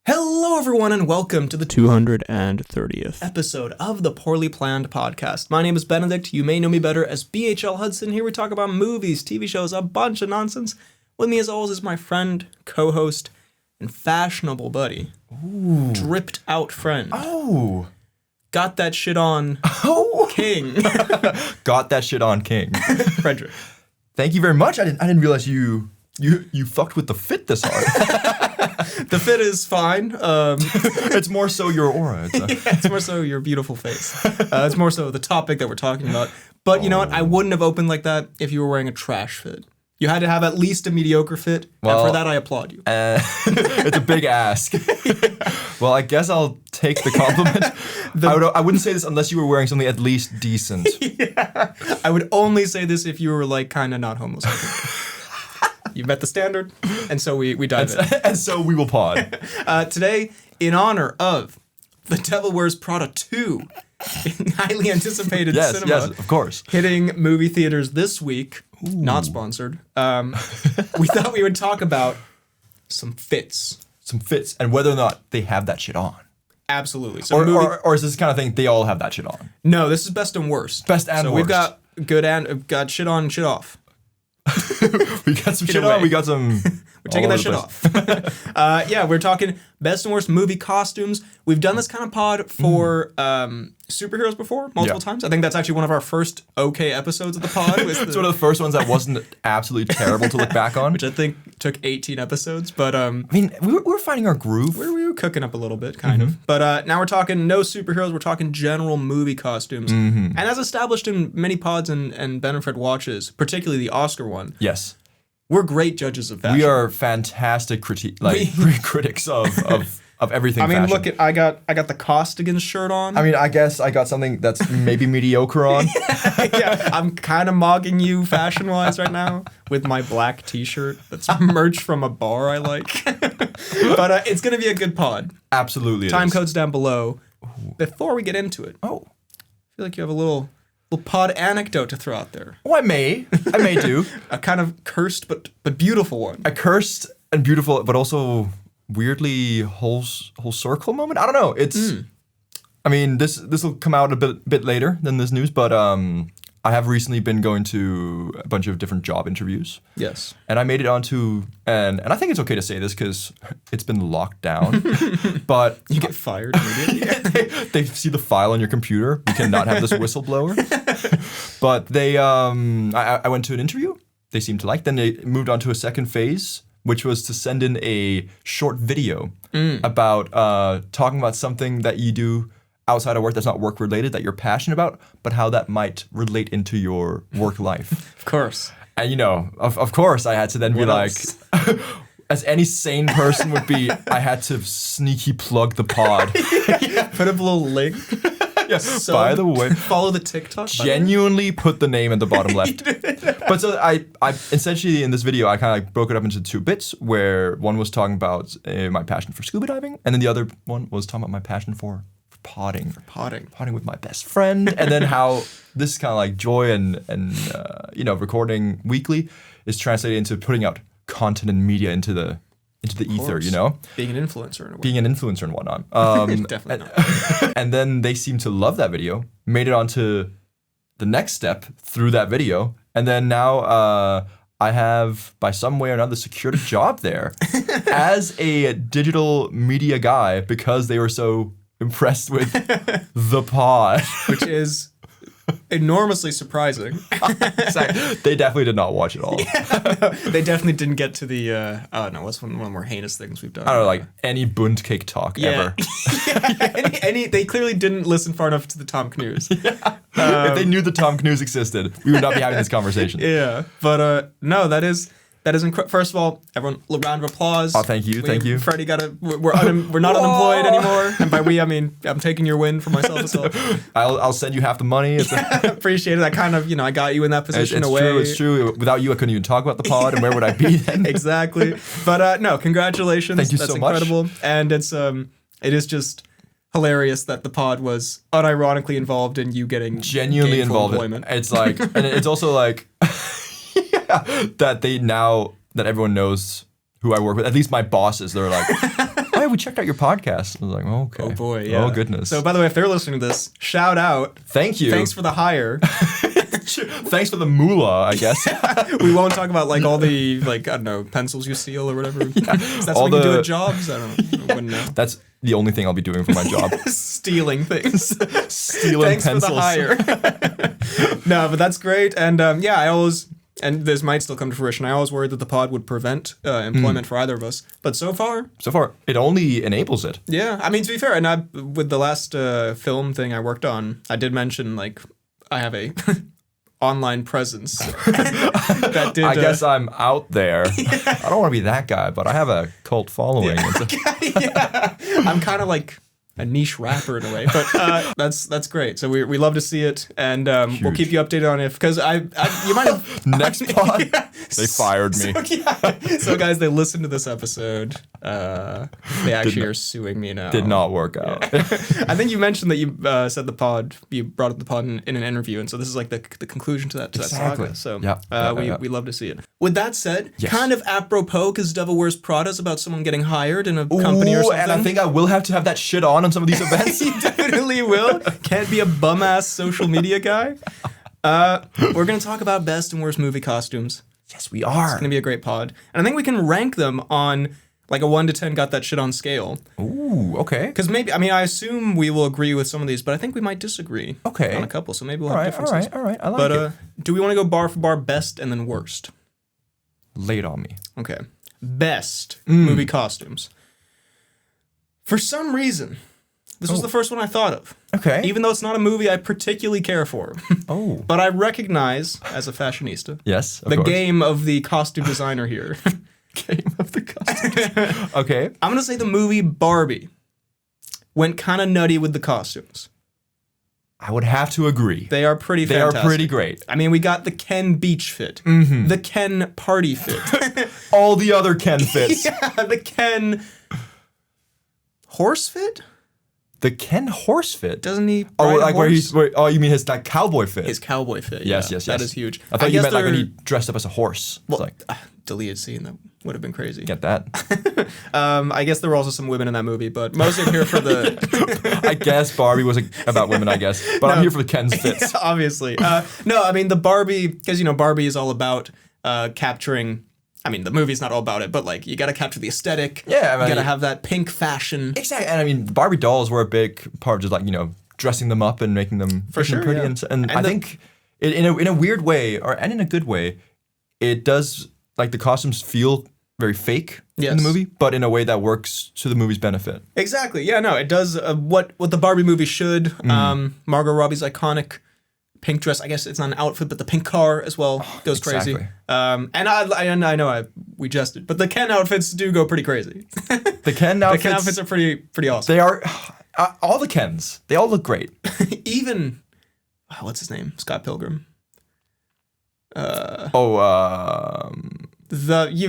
Hello, everyone, and welcome to the 230th episode of the Poorly Planned Podcast. My name is Benedict. You may know me better as BHL Hudson. Here we talk about movies, TV shows, a bunch of nonsense. With me, as always, is my friend, co-host, and fashionable buddy. Ooh. Dripped out friend. Oh. Got that shit on King. Got that shit on King. Frederick. Thank you very much. I didn't realize you fucked with the fit this hard. The fit is fine. It's more so your aura. It's more so your beautiful face. It's more so the topic that we're talking about. But you know what? I wouldn't have opened like that if you were wearing a trash fit. You had to have at least a mediocre fit, and for that I applaud you. It's a big ask. Well, I guess I'll take the compliment. I wouldn't say this unless you were wearing something at least decent. Yeah. I would only say this if you were like kind of not homeless. You met the standard, and so we dive in. And so we will pod. Today, in honor of The Devil Wears Prada 2, highly anticipated cinema. Yes, of course. Hitting movie theaters this week, not sponsored, we thought we would talk about some fits. Some fits, and whether or not they have that shit on. Absolutely. So or is this the kind of thing they all have that shit on? No, this is best and worst. Best and worst. So we've got good and got shit on and shit off. We got some shit on, we got some... We're taking that shit off. We're talking best and worst movie costumes. We've done this kind of pod for superheroes before, multiple times. I think that's actually one of our first okay episodes of the pod. It's one of the first ones that wasn't absolutely terrible to look back on. Which I think took 18 episodes, but... I mean, we were finding our groove. We were cooking up a little bit, kind of. But now we're talking no superheroes, we're talking general movie costumes. And as established in many pods and Ben and Fred watches, particularly the Oscar one. Yes. We're great judges of fashion. We are fantastic critics of everything. I mean, fashion. look at I got the Costigan shirt on. I mean, I guess I got something that's maybe mediocre on. Yeah, I'm kind of mogging you fashion-wise right now with my black T-shirt that's merch from a bar I like. But it's gonna be a good pod. Absolutely, Timecodes down below. Before we get into it, I feel like you have a little pod anecdote to throw out there. Oh, I may do. A kind of cursed but beautiful one. A cursed and beautiful, but also weirdly whole circle moment. I don't know. It's. I mean, this will come out a bit later than this news, but I have recently been going to a bunch of different job interviews. Yes. And I made it onto, and I think it's okay to say this because it's been locked down, but... You get fired immediately. they see the file on your computer. You cannot have this whistleblower. But they, I went to an interview. They seemed to like. Then they moved on to a second phase, which was to send in a short video about talking about something that you do outside of work that's not work related, that you're passionate about, but how that might relate into your work life. Of course. And you know, of course I had to then be like, as any sane person would be, I had to sneaky plug the pod. Put up a little link. Yeah. So by the way, follow the TikTok. Genuinely put the name at the bottom left. But so I essentially in this video I kind of like broke it up into two bits, where one was talking about my passion for scuba diving, and then the other one was talking about my passion for potting with my best friend, and then how this kind of like joy and recording weekly is translated into putting out content and media into the ether, you know, being an influencer in a way. Being an influencer and whatnot. Definitely not. And then they seemed to love that video, made it onto the next step through that video, and then now I have, by some way or another, secured a job there as a digital media guy because they were so impressed with the pod. Which is enormously surprising. They definitely did not watch it all. Yeah, no, they definitely didn't get to the, what's one of the more heinous things we've done? I don't know, like any bunt cake talk ever. They clearly didn't listen far enough to the Tom Cnews. Yeah. If they knew the Tom Cnews existed, we would not be having this conversation. Yeah, but no, that is incredible. First of all, everyone, a round of applause. Oh, thank you. Freddie we're not unemployed anymore, and by we I mean I'm taking your win for myself as well. I'll send you half the money. Appreciate it. I kind of I got you in that position. It's true. Without you, I couldn't even talk about the pod, and where would I be then? Exactly. But no, congratulations. Thank you That's so much. That's incredible, and it is just hilarious that the pod was unironically involved in you getting genuinely involved. Employment. It's like, and it's also like. That everyone knows who I work with. At least my bosses, they're like, oh yeah, we checked out your podcast. I was like, oh, okay. Oh boy, yeah. Oh goodness. So by the way, if they're listening to this, shout out. Thank you. Thanks for the hire. Thanks for the moolah, I guess. We won't talk about like all the like, I don't know, pencils you steal or whatever. Is that all something you do at jobs? I don't know. I wouldn't know. That's the only thing I'll be doing for my job. Stealing things. Stealing Thanks pencils. for the hire. No, but that's great. And yeah, I always, and this might still come to fruition, I always worried that the pod would prevent employment for either of us. But so far, it only enables it. yeah. I mean, to be fair, and with the last film thing I worked on, I did mention like I have a online presence that did. I guess I'm out there. I don't want to be that guy, but I have a cult following. Yeah. I'm kind of like a niche rapper in a way, but that's great. So we love to see it, and we'll keep you updated on it because you might have next pod. Yeah. They fired me. So guys, they listened to this episode. They actually are suing me now. Did not work out. I think you mentioned that you said you brought up the pod in an interview, and so this is like the conclusion to that Exactly. saga. So yeah. we love to see it. With that said, yes. kind of apropos, because Devil Wears Prada is about someone getting hired in a company or something. And I think I will have to have that shit on some of these events. You definitely will. Can't be a bum-ass social media guy. We're going to talk about best and worst movie costumes. Yes, we are. It's going to be a great pod. And I think we can rank them on like a 1 to 10 got that shit on scale. Ooh, okay. Because maybe, I mean, I assume we will agree with some of these, but I think we might disagree on a couple, so maybe we'll have differences. All right. I like it. Do we want to go bar for bar best and then worst? Lay it on me. Okay. Best movie costumes. For some reason, this was the first one I thought of. Okay. Even though it's not a movie I particularly care for. Oh. But I recognize, as a fashionista, Yes, of the course. game of the costume designer here. Game of the costumes. Okay. I'm going to say the movie Barbie went kind of nutty with the costumes. I would have to agree. They are pretty They fantastic. are pretty great. I mean, we got the Ken beach fit, the Ken party fit, All the other Ken fits. yeah, the Ken horse fit. The Ken horse fit? Doesn't he? Oh, ride a like horse? you mean his like cowboy fit? His cowboy fit. Yes, yeah. yes. That is huge. I thought you meant like when they're- he dressed up as a horse. Well, It's like, deleted scene that would have been crazy. get that. I guess there were also some women in that movie, but mostly I'm here for the. I guess Barbie was about women, I guess. But I'm here for the Ken's fits. Yeah, obviously. No, I mean the Barbie, because Barbie is all about capturing. I mean, the movie's not all about it, but like you got to capture the aesthetic. Yeah, I mean, you got to have that pink fashion. Exactly. And I mean, Barbie dolls were a big part of just like, dressing them up and making them pretty. Yeah. And I think in a weird way, and in a good way, it does, like, the costumes feel very fake in the movie, but in a way that works to the movie's benefit. Exactly. Yeah, no, it does what the Barbie movie should. Margot Robbie's iconic pink dress. I guess it's not an outfit, but the pink car as well goes crazy. Exactly. And I know we jested, but the Ken outfits do go pretty crazy. The Ken outfits, The Ken outfits are pretty awesome. they are, all the Kens, they all look great. Even, what's his name? Scott Pilgrim. You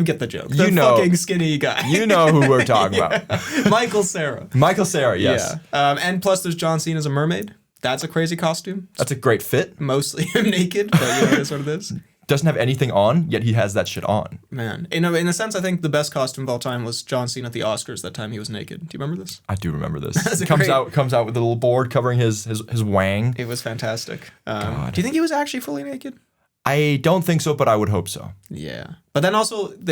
get the joke. The fucking skinny guy. You know who we're talking about. Michael Cera. Michael Cera, yes. Yeah. And plus there's John Cena as a mermaid. That's a crazy costume. That's a great fit. Mostly him naked, but it is what it is. Doesn't have anything on, yet he has that shit on. Man. In a sense, I think the best costume of all time was John Cena at the Oscars that time he was naked. Do you remember this? I do remember this. That's comes out with a little board covering his wang. It was fantastic. Do you think he was actually fully naked? I don't think so, but I would hope so. Yeah. But then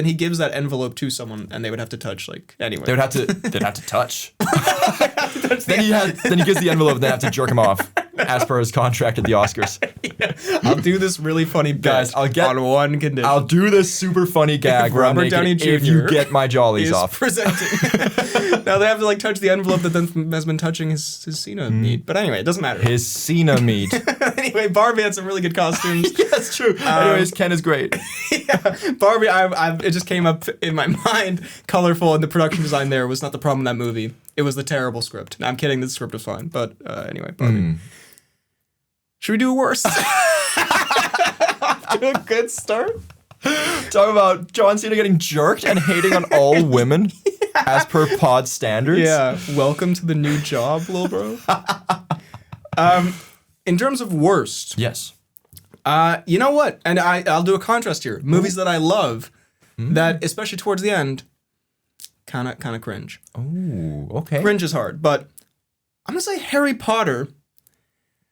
he gives that envelope to someone and they would have to touch, like, anyway. They'd have to touch. Then he gives the envelope and they have to jerk him off as per his contract at the Oscars. Yeah. I'll do this really funny bit on one condition. I'll do this super funny gag where I'm Robert Downey naked Jr. if you get my jollies off. Presenting. Now they have to like touch the envelope that then has been touching his Cena meat. But anyway, it doesn't matter. His Cena meat. Anyway, Barbie had some really good costumes. Yeah, that's true. Anyways, Ken is great. Yeah, Barbie, it just came up in my mind, colorful, and the production design there was not the problem in that movie. It was the terrible script. No, I'm kidding, the script was fine. But anyway, Barbie. Should we do a worst? Do a good start? Talk about John Cena getting jerked and hating on all women as per pod standards. Yeah, welcome to the new job, little bro. In terms of worst, Yes. you know what? And I'll do a contrast here. Movies that I love, that especially towards the end, kind of cringe. Oh, okay. Cringe is hard, but I'm gonna say Harry Potter.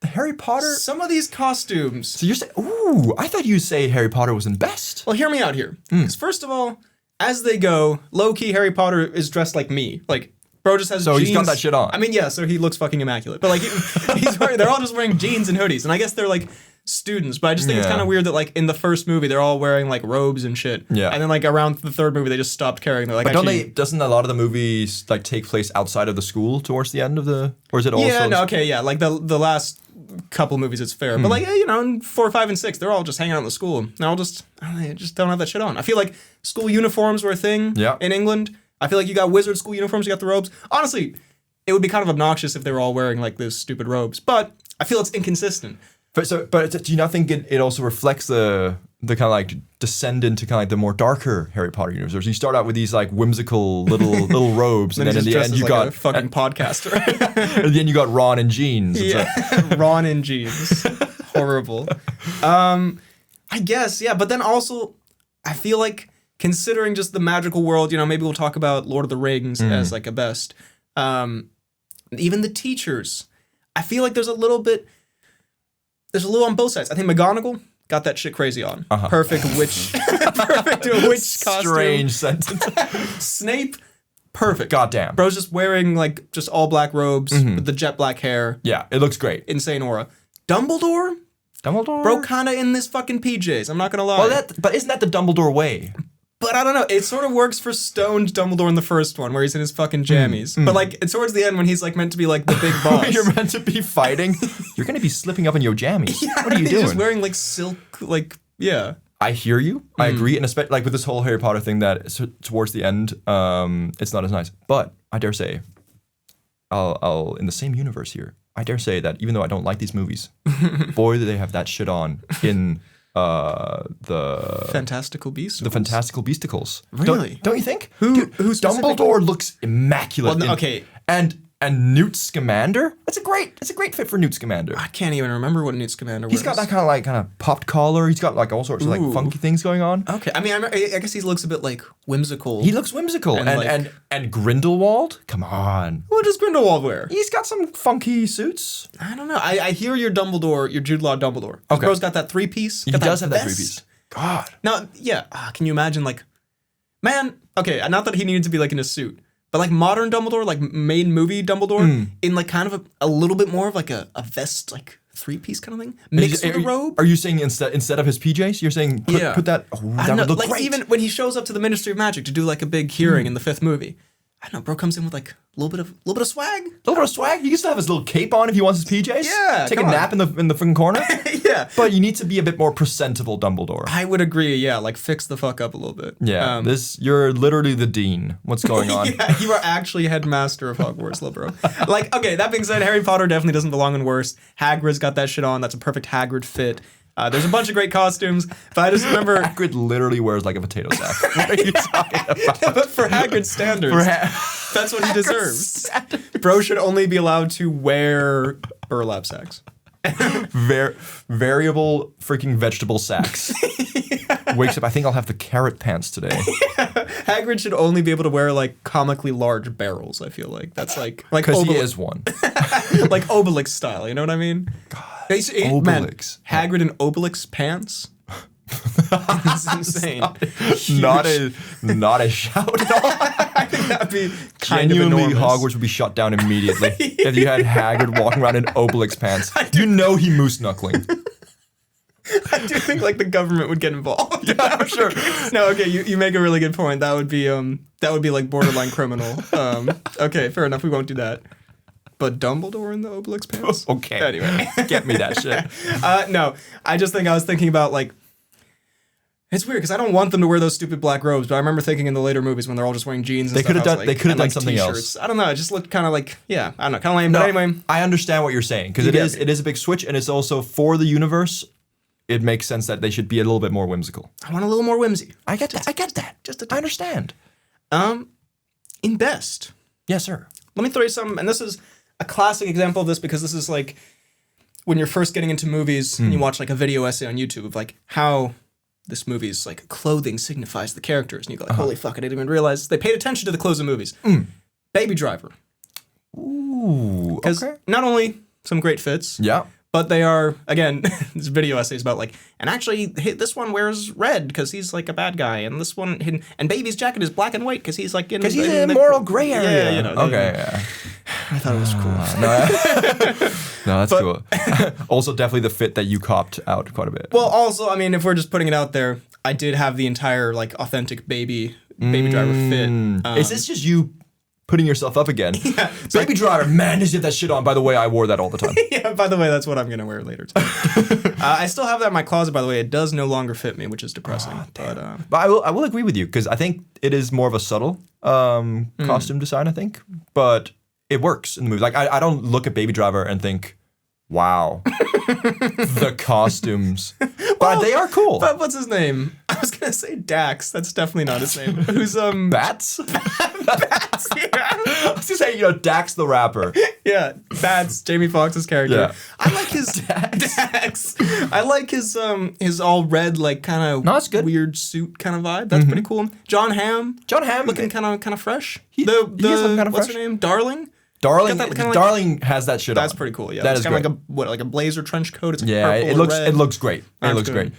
Harry Potter? Some of these costumes. So you're saying, ooh, I thought you'd say Harry Potter was in best. Well, hear me out here. Because first of all, as they go, low-key Harry Potter is dressed like me. Like, bro just has jeans. So he's got that shit on. I mean, yeah, so he looks fucking immaculate. But like, they're all just wearing jeans and hoodies. And I guess they're like students, but I just think it's kind of weird that like in the first movie, they're all wearing like robes and shit. Yeah. And then like around the third movie, they just stopped caring. They're like, but doesn't a lot of the movies like take place outside of the school towards the end of the, or is it also? Yeah, no, okay, yeah. Like the last couple movies it's fair, but like, you know, in 4, 5, and 6 they're all just hanging out in the school and they just don't have that shit on. I feel like school uniforms were a thing in England. I feel like you got wizard school uniforms, you got the robes. Honestly, it would be kind of obnoxious if they were all wearing like those stupid robes, but I feel it's inconsistent. But do you not think it also reflects the kind of like descend into kind of like the more darker Harry Potter universe? You start out with these like whimsical little robes, and then in the end you got a fucking podcaster, and then you got Ron in jeans. Yeah, Ron in jeans, horrible. I guess but then also I feel like considering just the magical world, you know, maybe we'll talk about Lord of the Rings as like a best. Even the teachers, I feel like there's a little on both sides. I think McGonagall got that shit crazy on. Perfect witch costume. Strange sentence. Snape, perfect. Goddamn. Bro's just wearing like just all black robes with the jet black hair. Yeah, it looks great. Insane aura. Dumbledore, bro, kind of in this fucking PJs. I'm not gonna lie. Well, but isn't that the Dumbledore way? But I don't know. It sort of works for stoned Dumbledore in the first one, where he's in his fucking jammies. But like, it's towards the end when he's like meant to be like the big boss. You're meant to be fighting. You're gonna be slipping up in your jammies. What are you doing? He's just wearing like silk, like I hear you. I agree, and especially like with this whole Harry Potter thing, that towards the end, it's not as nice. But I dare say, I'll in the same universe here, I dare say that even though I don't like these movies, boy, do they have that shit on in. The Fantastical Beasts. The Fantastical Beasticles. Really? Don't you think? Who Dumbledore looks immaculate. Well, okay. And Newt Scamander. It's a great fit for Newt Scamander. I can't even remember what Newt Scamander was. He's got that kind of popped collar. He's got like all sorts of like funky things going on. Okay. I mean, I guess he looks a bit like whimsical. He looks whimsical. And Grindelwald? Come on. What does Grindelwald wear? He's got some funky suits. I don't know. I hear your Dumbledore, your Jude Law Dumbledore. Okay. Bro's got that 3-piece. He does have that 3-piece. God. Now, yeah. Can you imagine like, man, okay, not that he needed to be like in a suit. But like modern Dumbledore, like main movie Dumbledore, in like kind of a little bit more of like a vest, like 3-piece kind of thing, mixed with a robe. Are you saying instead of his PJs, you're saying put that? Oh, that would look like great. Even when he shows up to the Ministry of Magic to do like a big hearing in the 5th movie, I don't know, bro comes in with like a little bit of swag. A little bit of swag. He can still have his little cape on if he wants his PJs. Yeah, take a nap in the freaking corner. Yeah, but you need to be a bit more presentable, Dumbledore. I would agree. Yeah, like fix the fuck up a little bit. Yeah, you're literally the dean. What's going on? Yeah, you are actually headmaster of Hogwarts, little bro. Like, okay, that being said, Harry Potter definitely doesn't belong in worst. Hagrid's got that shit on. That's a perfect Hagrid fit. There's a bunch of great costumes, but I just remember Hagrid literally wears like a potato sack. What are you talking about? Yeah, but for Hagrid's standards, that's what he deserves. Bro should only be allowed to wear burlap sacks. Variable freaking vegetable sacks. Wakes up, I think I'll have the carrot pants today. Hagrid should only be able to wear like comically large barrels, I feel like. That's like because he is one. Like Obelix style, you know what I mean? God. Obelix. Man, Hagrid in Obelix pants? It's insane. Not a shout at all. I think that'd be genuinely Hogwarts would be shut down immediately if you had Hagrid walking around in Obelix pants. You know he moose knuckling. I do think like the government would get involved. Yeah, for sure. No, okay, you make a really good point. That would be like borderline criminal. Okay, fair enough. We won't do that. But Dumbledore in the Obelix pants? Okay. Anyway. Get me that shit. No, I was thinking about like, it's weird because I don't want them to wear those stupid black robes, but I remember thinking in the later movies when they're all just wearing jeans and they stuff. They could have done something t-shirts. else. I don't know. It just looked kind of like, I don't know, kind of lame. No, but anyway. I understand what you're saying because it is a big switch, and it's also for the universe. It makes sense that they should be a little bit more whimsical. I want a little more whimsy. I get that. I understand. In best. Yes, sir. Let me throw you some, and this is a classic example of this because this is like when you're first getting into movies and you watch like a video essay on YouTube of like how this movie's like clothing signifies the characters, and you go like, holy fuck, I didn't even realize they paid attention to the clothes of movies. Baby Driver. Ooh, Because not only some great fits, but they are, again, this video essay is about like, and actually this one wears red because he's like a bad guy, and this one, and Baby's jacket is black and white because he's like because he's in the moral gray area. Yeah, you know. I thought it was cool. No, that's cool. Also, definitely the fit that you copped out quite a bit. Well, also, I mean, if we're just putting it out there, I did have the entire like authentic Baby Driver fit. Is this just you putting yourself up again? Yeah. Baby Driver, man, just get that shit on. By the way, I wore that all the time. Yeah, by the way, that's what I'm going to wear later too. I still have that in my closet, by the way. It does no longer fit me, which is depressing. But I will agree with you, because I think it is more of a subtle costume design, I think. But it works in the movie. Like, I don't look at Baby Driver and think, wow, the costumes. But they are cool. But what's his name? I was gonna say Dax. That's definitely not his name. Who's Bats? Bats? Yeah. I was gonna say, Dax the rapper. Yeah, Bats, Jamie Foxx's character. Yeah. I like his Dax. I like his all red, like kind of weird suit kind of vibe. That's pretty cool. John Hamm looking kind of fresh. He is looking kind of fresh. What's her name? Darling has that shit on. That's pretty cool. Yeah, that it's kind of like a blazer trench coat. It's purple it looks great. It looks great.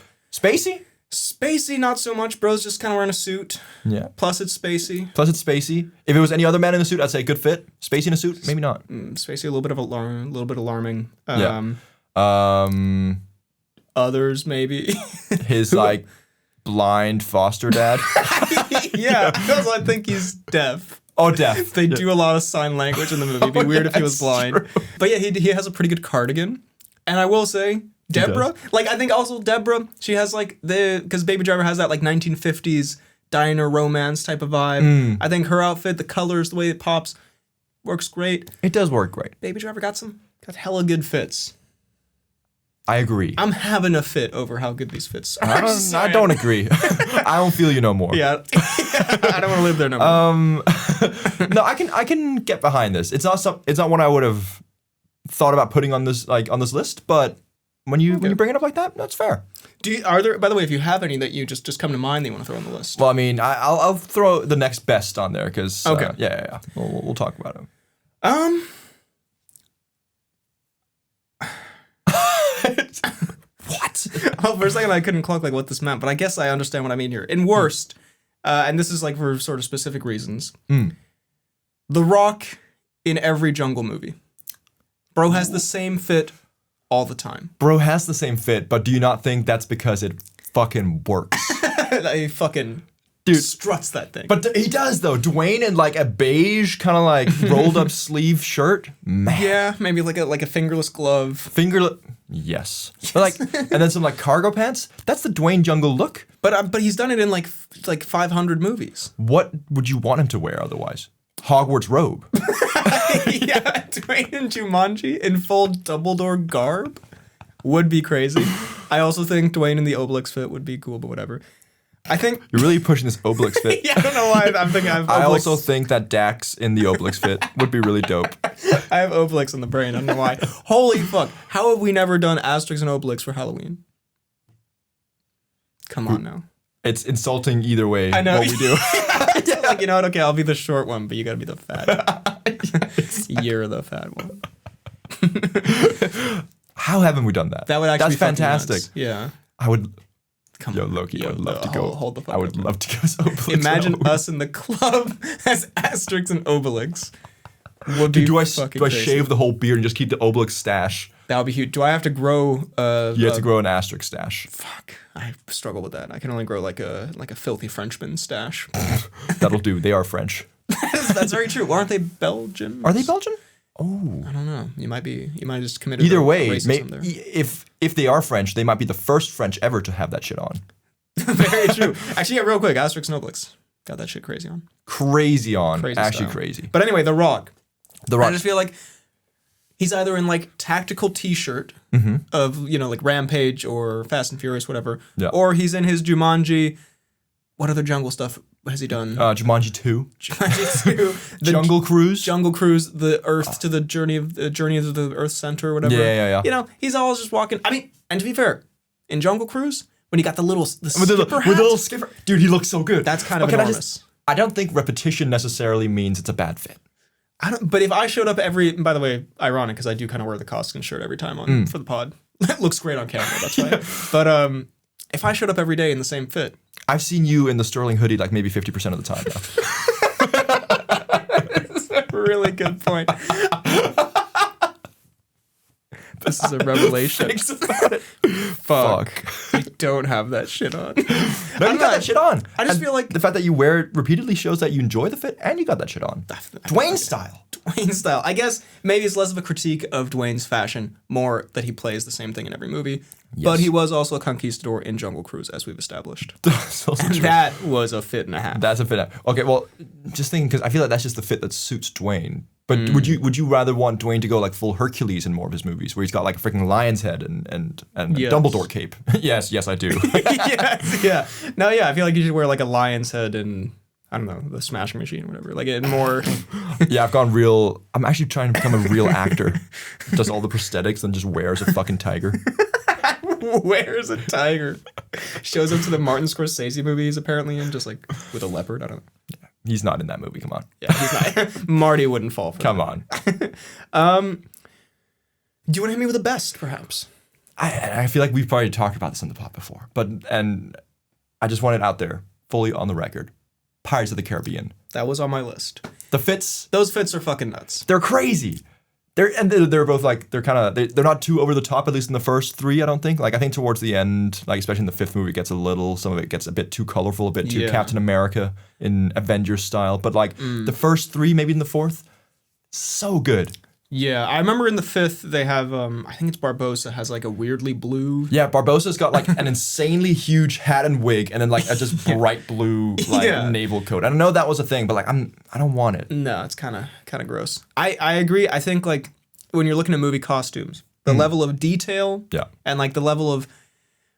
Spacey, not so much. Bro's just kind of wearing a suit. Yeah. Plus it's spacey. If it was any other man in the suit, I'd say good fit. Spacey in a suit, maybe not. Spacey, a little bit alarming. Others maybe. His like blind foster dad. Yeah, because I think he's deaf. Oh, deaf. They do a lot of sign language in the movie. It'd be weird if he was blind. True. But yeah, he has a pretty good cardigan. And I will say, Deborah, like I think also Deborah, she has like because Baby Driver has that like 1950s diner romance type of vibe. I think her outfit, the colors, the way it pops, works great. It does work great. Baby Driver got hella good fits. I agree. I'm having a fit over how good these fits are. I don't agree. I don't feel you no more. Yeah. I don't want to live there no more. No, I can get behind this. It's not one I would have thought about putting on this list, but when you bring it up like that, that's fair. Are there, by the way, if you have any that you just come to mind that you want to throw on the list? Well, I mean, I'll throw the next best on there because yeah. We'll talk about it. What? Well, for a second I couldn't clock like what this meant, but I guess I understand what I mean here. In worst, and this is like for sort of specific reasons, The Rock in every jungle movie. Bro has the same fit all the time. Bro has the same fit, but do you not think that's because it fucking works? He fucking struts that thing. But he does though. Dwayne in like a beige kind of like rolled up sleeve shirt. Man. Yeah, maybe like a fingerless glove. Yes. But like, and then some like cargo pants. That's the Dwayne jungle look. But he's done it in like 500 movies. What would you want him to wear otherwise? Hogwarts robe. Yeah, Dwayne and Jumanji in full Dumbledore garb would be crazy. I also think Dwayne in the Obelix fit would be cool, but whatever. I think you're really pushing this Obelix fit. Yeah, I don't know why I'm thinking Obelix. I also think that Dax in the Obelix fit would be really dope. I have Obelix in the brain. I don't know why. Holy fuck! How have we never done Asterix and Obelix for Halloween? Come on now. It's insulting either way. I know what we do. Yeah. Like, you know what? Okay, I'll be the short one, but you gotta be the fat one. You're the fat one. How haven't we done that? That would actually be fantastic. Nuts. Yeah. I would. Come Yo, on. Loki, I would love to go. Hold the fuck I would up, love to go as Obelix. Imagine us in the club as Asterix and Obelix. Would be do I shave the whole beard and just keep the Obelix stash? That would be huge. Do I have to grow? You have to grow an Asterix stash. Fuck, I struggle with that. I can only grow like a filthy Frenchman stash. That'll do. They are French. That's very true. Aren't they Belgian? Are they Belgian? Oh, I don't know. You might just committed. Either way, if they are French, they might be the first French ever to have that shit on. Very true. Actually, yeah, real quick, Asterix and Obelix got that shit crazy on. Crazy style. Crazy. But anyway, The Rock. I just feel like he's either in like tactical T-shirt of like Rampage or Fast and Furious, whatever, or he's in his Jumanji. What other jungle stuff has he done? Jumanji 2. Jumanji 2. Jungle Cruise. Jungle Cruise. The Earth to the Journey of the Earth Center or whatever. Yeah. He's always just walking. I mean, and to be fair, in Jungle Cruise, when he got the with the little skipper. Dude, he looks so good. That's kind of enormous. I don't think repetition necessarily means it's a bad fit. But if I showed up by the way, ironic because I do kind of wear the costume shirt every time for the pod. It looks great on camera, that's why. But if I showed up every day in the same fit. I've seen you in the Sterling hoodie like maybe 50% of the time now. That's a really good point. This is a revelation. Thanks about it. Fuck. I don't have that shit on. No, you got that shit on. I just feel like the fact that you wear it repeatedly shows that you enjoy the fit and you got that shit on. Dwayne style. Dwayne style. I guess maybe it's less of a critique of Dwayne's fashion, more that he plays the same thing in every movie. Yes. But he was also a conquistador in Jungle Cruise, as we've established. And that was a fit and a half. That's a fit. Okay, well, just thinking, because I feel like that's just the fit that suits Dwayne. But would you rather want Dwayne to go like full Hercules in more of his movies, where he's got like a freaking lion's head and yes. a Dumbledore cape? yes, I do. Yes, yeah. No, yeah, I feel like you should wear like a lion's head and I don't know, the Smashing Machine or whatever. Like it more. Yeah, I've gone real. I'm actually trying to become a real actor. Does all the prosthetics and just wears a fucking tiger. Wears a tiger. Shows up to the Martin Scorsese movies apparently and just like with a leopard. I don't know. Yeah. He's not in that movie. Come on. Yeah, he's not. Marty wouldn't fall for Come that. on. Do you want to hit me with the best, perhaps? I feel like we've probably talked about this on the pod before, and I just want it out there, fully on the record. Pirates of the Caribbean. That was on my list. The fits. Those fits are fucking nuts. They're crazy. They're both like, they're not too over the top, at least in the first three, I don't think. Like, I think towards the end, like, especially in the fifth movie, some of it gets a bit too colorful, a bit too Captain America in Avengers style. But, like, the first three, maybe in the fourth, so good. Yeah, I remember in the fifth, they have, I think it's Barbossa has, like, a weirdly blue. Yeah, Barbossa's got, like, an insanely huge hat and wig, and then, like, a just bright blue, like, naval coat. I don't know that was a thing, but, like, I don't want it. No, it's kind of gross. I agree. I think, like, when you're looking at movie costumes, the level of detail and, like, the level of,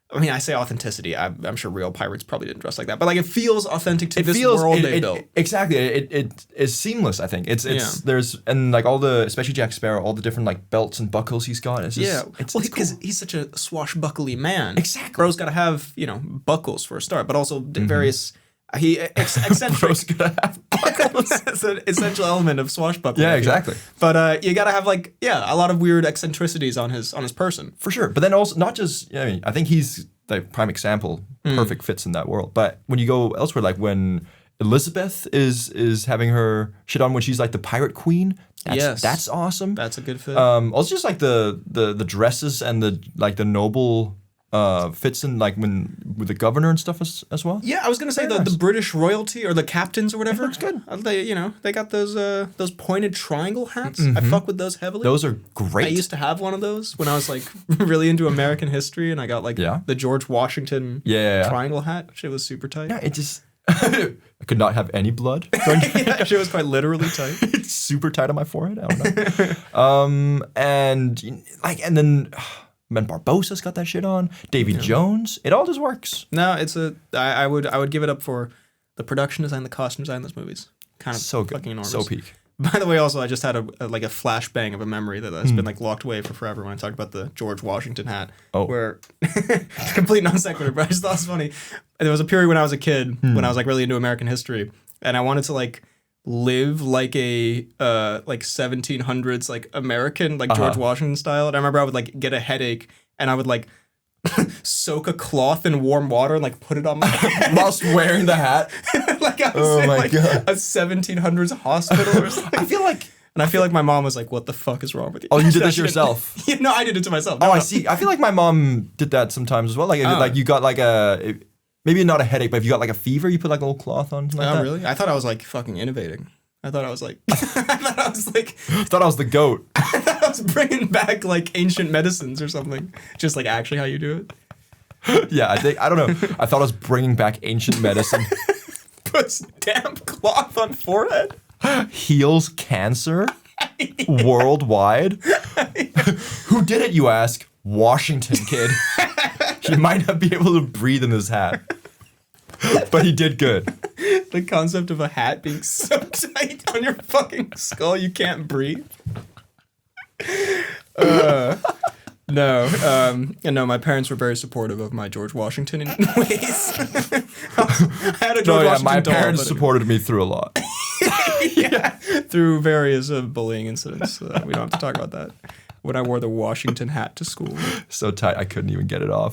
I mean, I say authenticity. I'm sure real pirates probably didn't dress like that, but like it feels authentic to this world they built. Exactly, it is seamless. I think it's there's and like all the, especially Jack Sparrow, all the different like belts and buckles he's got. It's just, well, because he's such a swashbuckly man. Exactly, bro's got to have buckles for a start, but also various. Eccentric. Bro's gonna have buckles. It's an essential element of swashbuckling. Yeah, exactly. But you gotta have like a lot of weird eccentricities on his person. For sure. But then also not just I think he's the prime example, perfect fits in that world. But when you go elsewhere, like when Elizabeth is having her shit on when she's like the pirate queen. That's awesome. That's a good fit. Also just like the dresses and the noble fits in like with the governor and stuff as well. Yeah, I was gonna say the British royalty or the captains or whatever. Yeah, looks good. They got those pointed triangle hats. I fuck with those heavily. Those are great. I used to have one of those when I was like really into American history, and I got like the George Washington triangle hat. Shit was super tight. Yeah, it just I could not have any blood. Yeah, shit was quite literally tight. It's super tight on my forehead. I don't know. And then. Ben Barbossa's got that shit on. Davy Jones. It all just works. No, I would give it up for the production design, the costume design in those movies. Kind of so good. Fucking enormous. So peak. By the way, also I just had a flashbang of a memory that has been like locked away for forever when I talked about the George Washington hat. Oh. Where complete non sequitur, but I just thought it was funny. There was a period when I was a kid when I was like really into American history, and I wanted to like live like a like 1700s like American like George Washington style, and I remember I would like get a headache and I would like soak a cloth in warm water and like put it on my head whilst wearing the hat. Like I was in like a 1700s hospital or something. I feel like my mom was like, "What the fuck is wrong with you?" Oh, you did this yourself? No, I did it to myself. I see. I feel like my mom did that sometimes as well. Like like you got like maybe not a headache, but if you got like a fever, you put like a little cloth on. Like that. Really? I thought I was like fucking innovating. I thought I was like, I thought I was the goat. I thought I was bringing back like ancient medicines or something. Just like actually how you do it. Yeah, I don't know. I thought I was bringing back ancient medicine. Puts damp cloth on forehead. Heals cancer worldwide. Who did it, you ask? Washington, kid. He might not be able to breathe in his hat. But he did good. The concept of a hat being so tight on your fucking skull you can't breathe. No, my parents were very supportive of my George Washington in ways. I had a George Washington my doll, parents but supported me through a lot. yeah, through various bullying incidents. We don't have to talk about that. When I wore the Washington hat to school. So tight, I couldn't even get it off.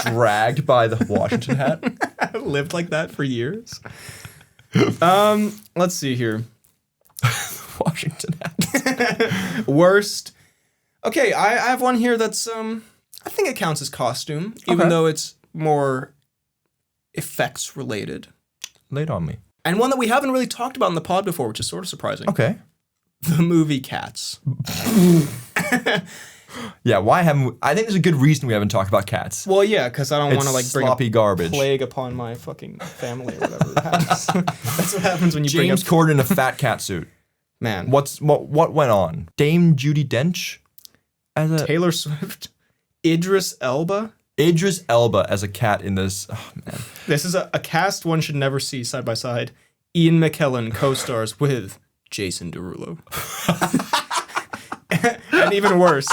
Dragged by the Washington hat. I lived like that for years. Let's see here. Washington hat. Worst. Okay, I have one here that's I think it counts as costume, even though it's more effects related. Lay it on me. And one that we haven't really talked about in the pod before, which is sort of surprising. Okay. The movie Cats. Yeah, why haven't I think there's a good reason we haven't talked about Cats. Well, yeah, because I don't want to like bring sloppy garbage. Plague upon my fucking family or whatever that happens. That's what happens when you bring up James Corden in a fat cat suit. Man. What went on? Dame Judi Dench as a Taylor Swift. Idris Elba. Idris Elba as a cat in this. Oh man. This is a cast one should never see side by side. Ian McKellen co-stars with Jason Derulo. And even worse,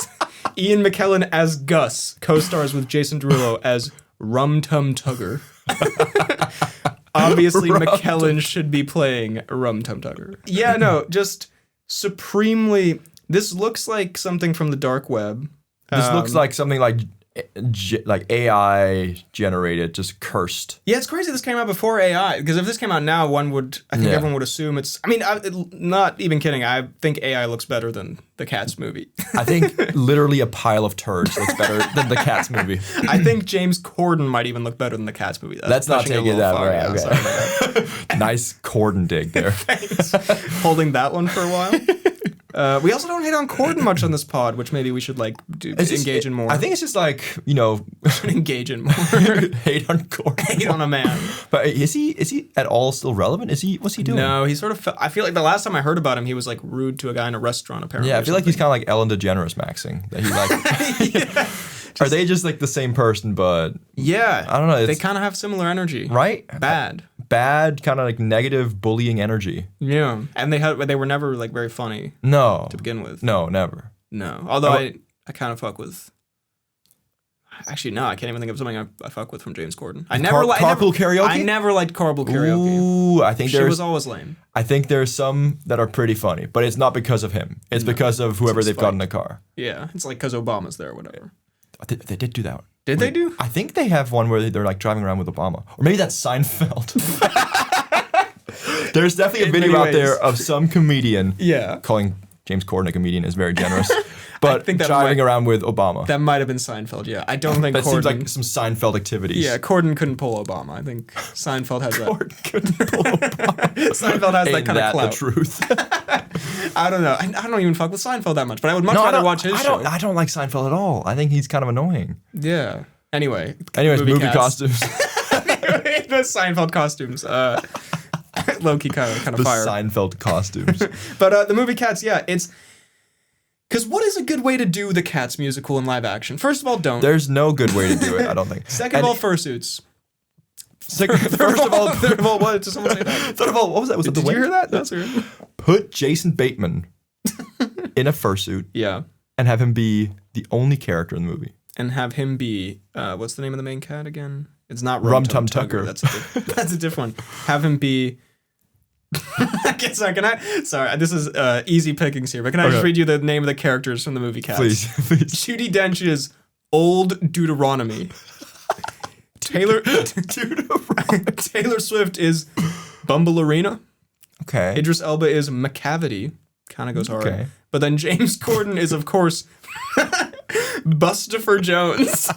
Ian McKellen as Gus co-stars with Jason Derulo as Rum Tum Tugger. Obviously, McKellen should be playing Rum Tum Tugger. Yeah, no, just supremely. This looks like something from the dark web. This looks like something like AI generated, just cursed. Yeah, it's crazy this came out before AI, because if this came out now, everyone would assume it's, I mean, not even kidding, I think AI looks better than the Cats movie. I think literally a pile of turds looks better than the Cats movie. I think James Corden might even look better than the Cats movie. Let's not take it that way. Yeah, okay. sorry about that. Nice Corden dig there. Thanks. Holding that one for a while. We also don't hate on Corden much on this pod, which maybe we should engage in more. I think it's just like, engage in more. Hate on Corden. Hate on a man. But is he at all still relevant? What's he doing? No, he sort of I feel like the last time I heard about him, he was like rude to a guy in a restaurant apparently. Yeah, I feel like he's kind of like Ellen DeGeneres maxing. That he like yeah. Are they just like the same person, but yeah, I don't know. They kind of have similar energy. Right? Bad, kind of like negative bullying energy. Yeah, and they were never like very funny. No. To begin with. No, never. No. Although I kind of fuck with. Actually, no, I can't even think of something I fuck with from James Corden. I never liked Carpool Karaoke. I never liked Carpool Karaoke. Ooh, I think she was always lame. I think there's some that are pretty funny, but it's not because of him. It's because of whoever they've got in the car. Yeah, it's like because Obama's there or whatever. They did do that one. Did they do? I think they have one where they're like driving around with Obama. Or maybe that's Seinfeld. There's definitely a video out there of some comedian calling James Corden a comedian is very generous. But driving around with Obama. That might have been Seinfeld, yeah. I don't think that Corden... seems like some Seinfeld activities. Yeah, Corden couldn't pull Obama. I think Seinfeld has that. Corden couldn't pull Obama. Seinfeld has that kind of clout. The truth. I don't know. I don't even fuck with Seinfeld that much, but I would much rather watch his show. I don't like Seinfeld at all. I think he's kind of annoying. Yeah. Anyways, movie costumes. The Seinfeld costumes. Low-key kind of the fire. The Seinfeld costumes. But the movie Cats, yeah, it's... Because what is a good way to do the Cats musical in live action? First of all, don't. There's no good way to do it, I don't think. Second of all, fursuits. Third of all, what? Did someone say that? Third of all, what was that? Did you hear that? That's weird. Put Jason Bateman in a fursuit. Yeah. And have him be the only character in the movie. And have him be, what's the name of the main cat again? It's not Rum Tum Tugger. That's a different one. Have him be... Sorry, this is easy pickings here, but can I just read you the name of the characters from the movie Cats? Please. Judi Dench is Old Deuteronomy. Taylor Swift is Bumble Arena. Okay. Idris Elba is McCavity. Kind of goes hard. Okay. But then James Corden is, of course, Bustopher Jones.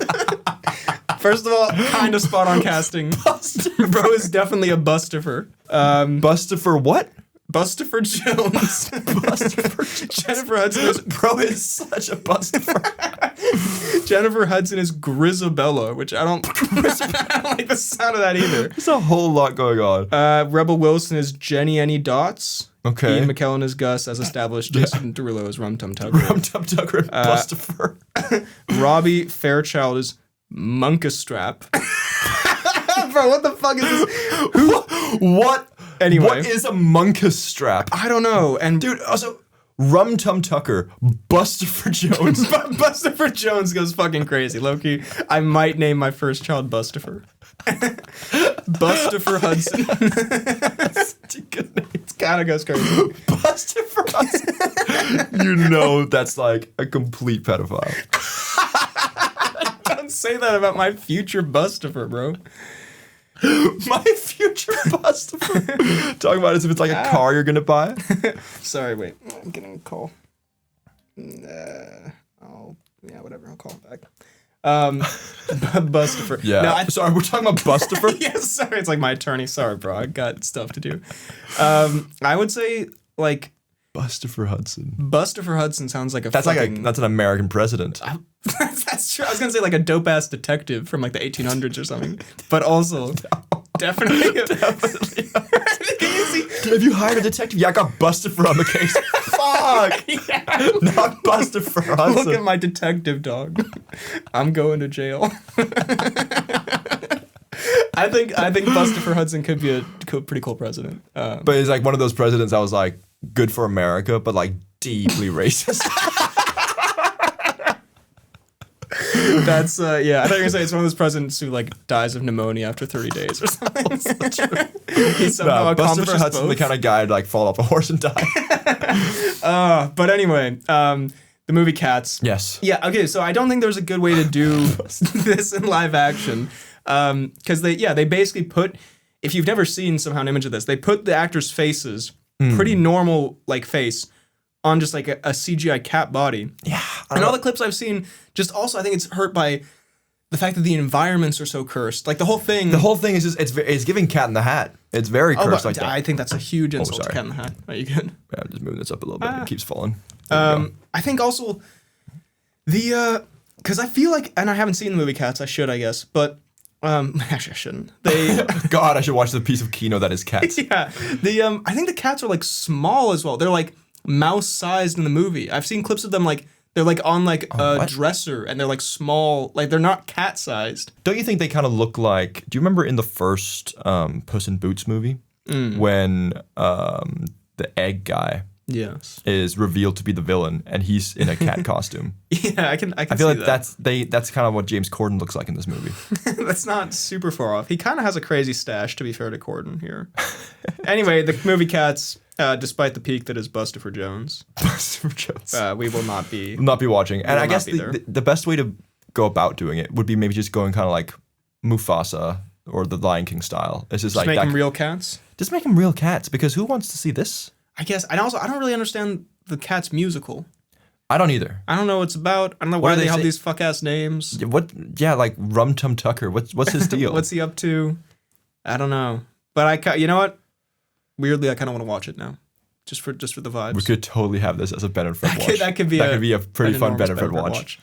First of all, kind of spot on casting. Bro is definitely a Bustopher. Bustopher what? Bustopher Jones. Bustopher Jones. Jennifer Hudson is... Bro is such a Bustopher. Jennifer Hudson is Grisabella, which I don't like the sound of that either. There's a whole lot going on. Rebel Wilson is Jenny Any Dots. Okay. Ian McKellen is Gus, as established. Jason Derulo is Rum Tum Tugger. Rum Tum Tugger and Bustopher. Robbie Fairchild is Monkastrap. Bro, what the fuck is this? What? Anyway. What is a Monkastrap? I don't know. And dude, also, Rum Tum Tucker, Busterford Jones. Busterford Jones goes fucking crazy. Low-key, I might name my first child Busterford. Busterford Hudson. That's a good name. It kind of goes crazy. Busterford Hudson. You know that's like a complete pedophile. Don't say that about my future Busterford, bro. My future Busterford. Talk about it as if it's like a car you're gonna buy. Sorry, wait. I'm getting a call. Whatever. I'll call him back. Busterford. Yeah. No, sorry, we're talking about Busterford? Yes, sorry. It's like my attorney. Sorry, bro. I got stuff to do. I would say like Busterford Hudson. Busterford Hudson sounds like a that's an American president. That's true. I was gonna say like a dope ass detective from like the 1800s or something, but also definitely. Have you hired a detective? Yeah, I got Busterford on the case. Fuck. Yeah. Not Busterford Hudson. Look at my detective dog. I'm going to jail. I think Busterford Hudson could be a pretty cool president. But he's like one of those presidents that was like good for America, but like deeply racist. That's I thought you were gonna say it's one of those presidents who like dies of pneumonia after 30 days or something. He somehow accomplishes Busterford Hudson's the kind of guy to like fall off a horse and die. But anyway, the movie Cats. Yes. Yeah. Okay. So I don't think there's a good way to do this in live action, because they basically put, if you've never seen somehow an image of this, they put the actors' faces, pretty normal like face, on just like a CGI cat body. Yeah. And all the clips I've seen, just also I think it's hurt by the fact that the environments are so cursed. Like the whole thing is just it's giving Cat in the Hat. It's very cursed like that. I think that's a huge insult to Cat in the Hat. Are you good? Yeah, I'm just moving this up a little bit. It keeps falling. I think also because I feel like, and I haven't seen the movie Cats. I should, I guess, but actually I shouldn't. God, I should watch the piece of Kino that is Cats. Yeah. I think the cats are like small as well. They're like mouse-sized in the movie. I've seen clips of them like they're like on like a dresser and they're like small, like they're not cat-sized. Don't you think they kind of look like? Do you remember in the first Puss in Boots movie when the egg guy is revealed to be the villain and he's in a cat costume? Yeah, I can. I feel like that's kind of what James Corden looks like in this movie. That's not super far off. He kind of has a crazy stash, to be fair to Corden here. Anyway, the movie Cats. Despite the peak that is Busterford Jones. We will not be watching. And I guess the best way to go about doing it would be maybe just going kind of like Mufasa or the Lion King style. It's just like make them real cats. Just make them real cats, because who wants to see this? I guess. And also, I don't really understand the Cats musical. I don't either. I don't know what it's about. I don't know why they have these fuck ass names. Yeah, like Rum Tum Tucker. What's his deal? What's he up to? I don't know. But you know what? Weirdly, I kind of want to watch it now, just for the vibes. We could totally have this as a Ben and Fred watch. That could be a pretty fun Ben and Fred watch.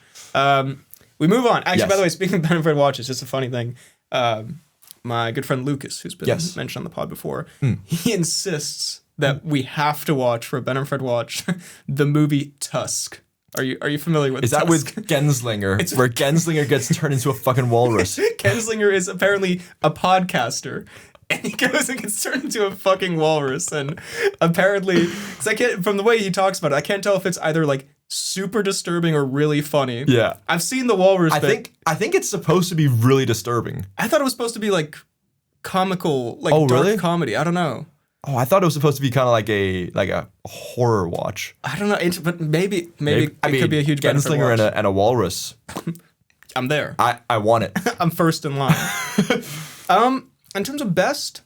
We move on. Actually, by the way, speaking of Ben and Fred watch, it's just a funny thing. My good friend Lucas, who's been mentioned on the pod before, he insists that we have to watch for a Ben and Fred watch the movie Tusk. Are you familiar with? Is that with Genslinger? Where Genslinger gets turned into a fucking walrus. Genslinger is apparently a podcaster. And he goes and gets turned into a fucking walrus. And apparently, from the way he talks about it, I can't tell if it's either like super disturbing or really funny. Yeah. I've seen the walrus bit. I think it's supposed to be really disturbing. I thought it was supposed to be like comical, like dark comedy. I don't know. Oh, I thought it was supposed to be kind of like a horror watch. I don't know, but maybe it could be a huge Genslinger and a walrus. I'm there. I want it. I'm first in line. In terms of best,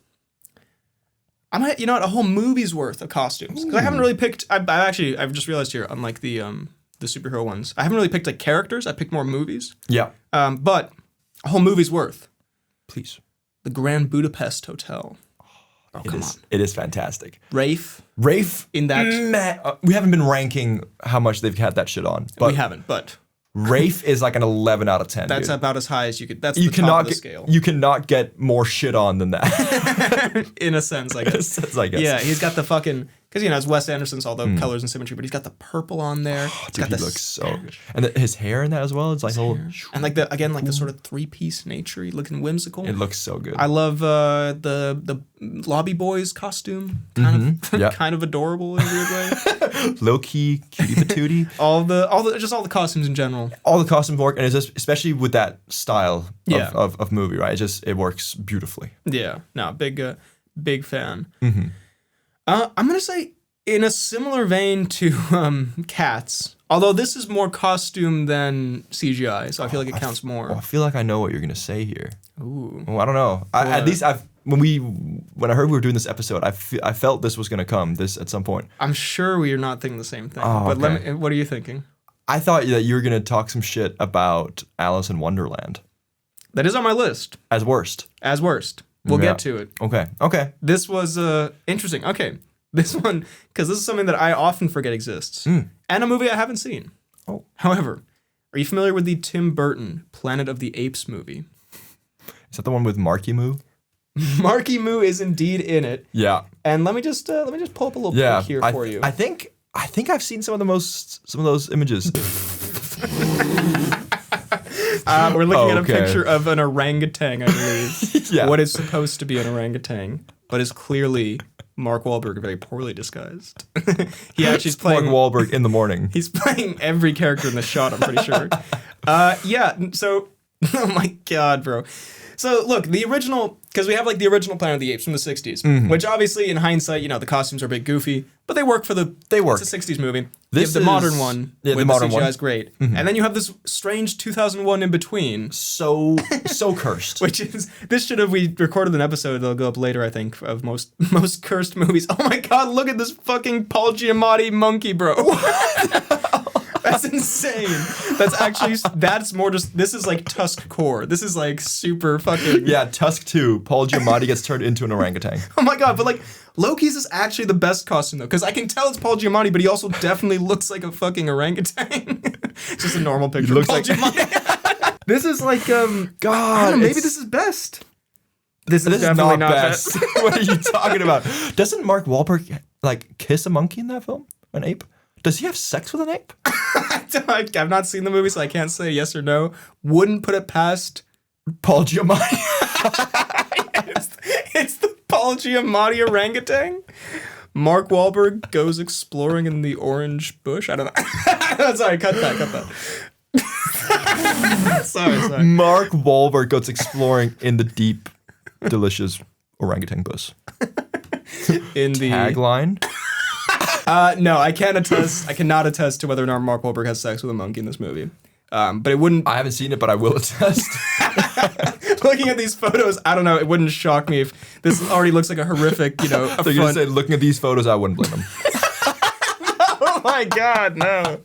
I might, a whole movie's worth of costumes. Because I haven't really picked, I've just realized here, unlike the superhero ones, I haven't really picked like characters. I picked more movies. Yeah. But a whole movie's worth. Please. The Grand Budapest Hotel. Oh, come on. It is fantastic. Rafe. In that. We haven't been ranking how much they've had that shit on. But we haven't, but. Rafe is like an 11 out of 10. That's about as high as you could. That's the top of the scale. You cannot get more shit on than that. In a sense, I guess. Yeah, he's got the fucking Because, it's Wes Anderson's, all the colors and symmetry, but he's got the purple on there. Dude, he looks so good. And his hair in that as well. It's like whole... And like the sort of three-piece nature, looking whimsical. It looks so good. I love the Lobby Boys costume. Kind of adorable in a weird way. Low-key, cutie patootie. all the costumes in general. All the costumes work, and it's just, especially with that style of movie, right? It works beautifully. Yeah. No, big fan. Mm-hmm. I'm going to say, in a similar vein to Cats, although this is more costume than CGI, so I feel like it counts more. I feel like I know what you're going to say here. Ooh. Well, I don't know. At least when I heard we were doing this episode, I felt this was going to come at some point. I'm sure we are not thinking the same thing. Oh, but okay. What are you thinking? I thought that you were going to talk some shit about Alice in Wonderland. That is on my list. As worst. We'll get to it. Okay. This was interesting. Okay. This one, because this is something that I often forget exists. And a movie I haven't seen. Oh. However, are you familiar with the Tim Burton Planet of the Apes movie? Is that the one with Marky Moo? Marky Moo is indeed in it. Yeah. And let me just pull up a little pic here for you. I think I've seen some of those images. We're looking at a picture of an orangutan, I believe. Yeah. What is supposed to be an orangutan, but is clearly Mark Wahlberg very poorly disguised. He actually is playing Mark Wahlberg in the morning. He's playing every character in the shot, I'm pretty sure. So, oh my God, bro. So look, the original, because we have like the original Planet of the Apes from the 60s, which obviously in hindsight, the costumes are a bit goofy, but they work for It's a 60s movie. The modern one, the modern CGI is great. And then you have this strange 2001 in between. So cursed. We recorded an episode that'll go up later, I think, of most cursed movies. Oh my God, look at this fucking Paul Giamatti monkey, bro. That's insane. That's more just, this is like Tusk Core. This is like super fucking... Yeah, Tusk 2, Paul Giamatti gets turned into an orangutan. Oh my God, but like, Loki's is actually the best costume though, because I can tell it's Paul Giamatti, but he also definitely looks like a fucking orangutan. It's just a normal picture of Paul Giamatti. This is like, God, maybe this is best. This is definitely not best. What are you talking about? Doesn't Mark Wahlberg like kiss a monkey in that film? An ape? Does he have sex with an ape? I've not seen the movie, so I can't say yes or no. Wouldn't put it past Paul Giamatti. It's the Paul Giamatti orangutan. Mark Wahlberg goes exploring in the orange bush. I don't know. Sorry, cut that. Sorry. Mark Wahlberg goes exploring in the deep, delicious orangutan bush. In the tagline. No, I cannot attest to whether or not Mark Wahlberg has sex with a monkey in this movie. But it wouldn't... I haven't seen it, but I will attest. Looking at these photos, I don't know, it wouldn't shock me if this already looks like a horrific, So you're going to say, looking at these photos, I wouldn't blame them. Oh my God, no.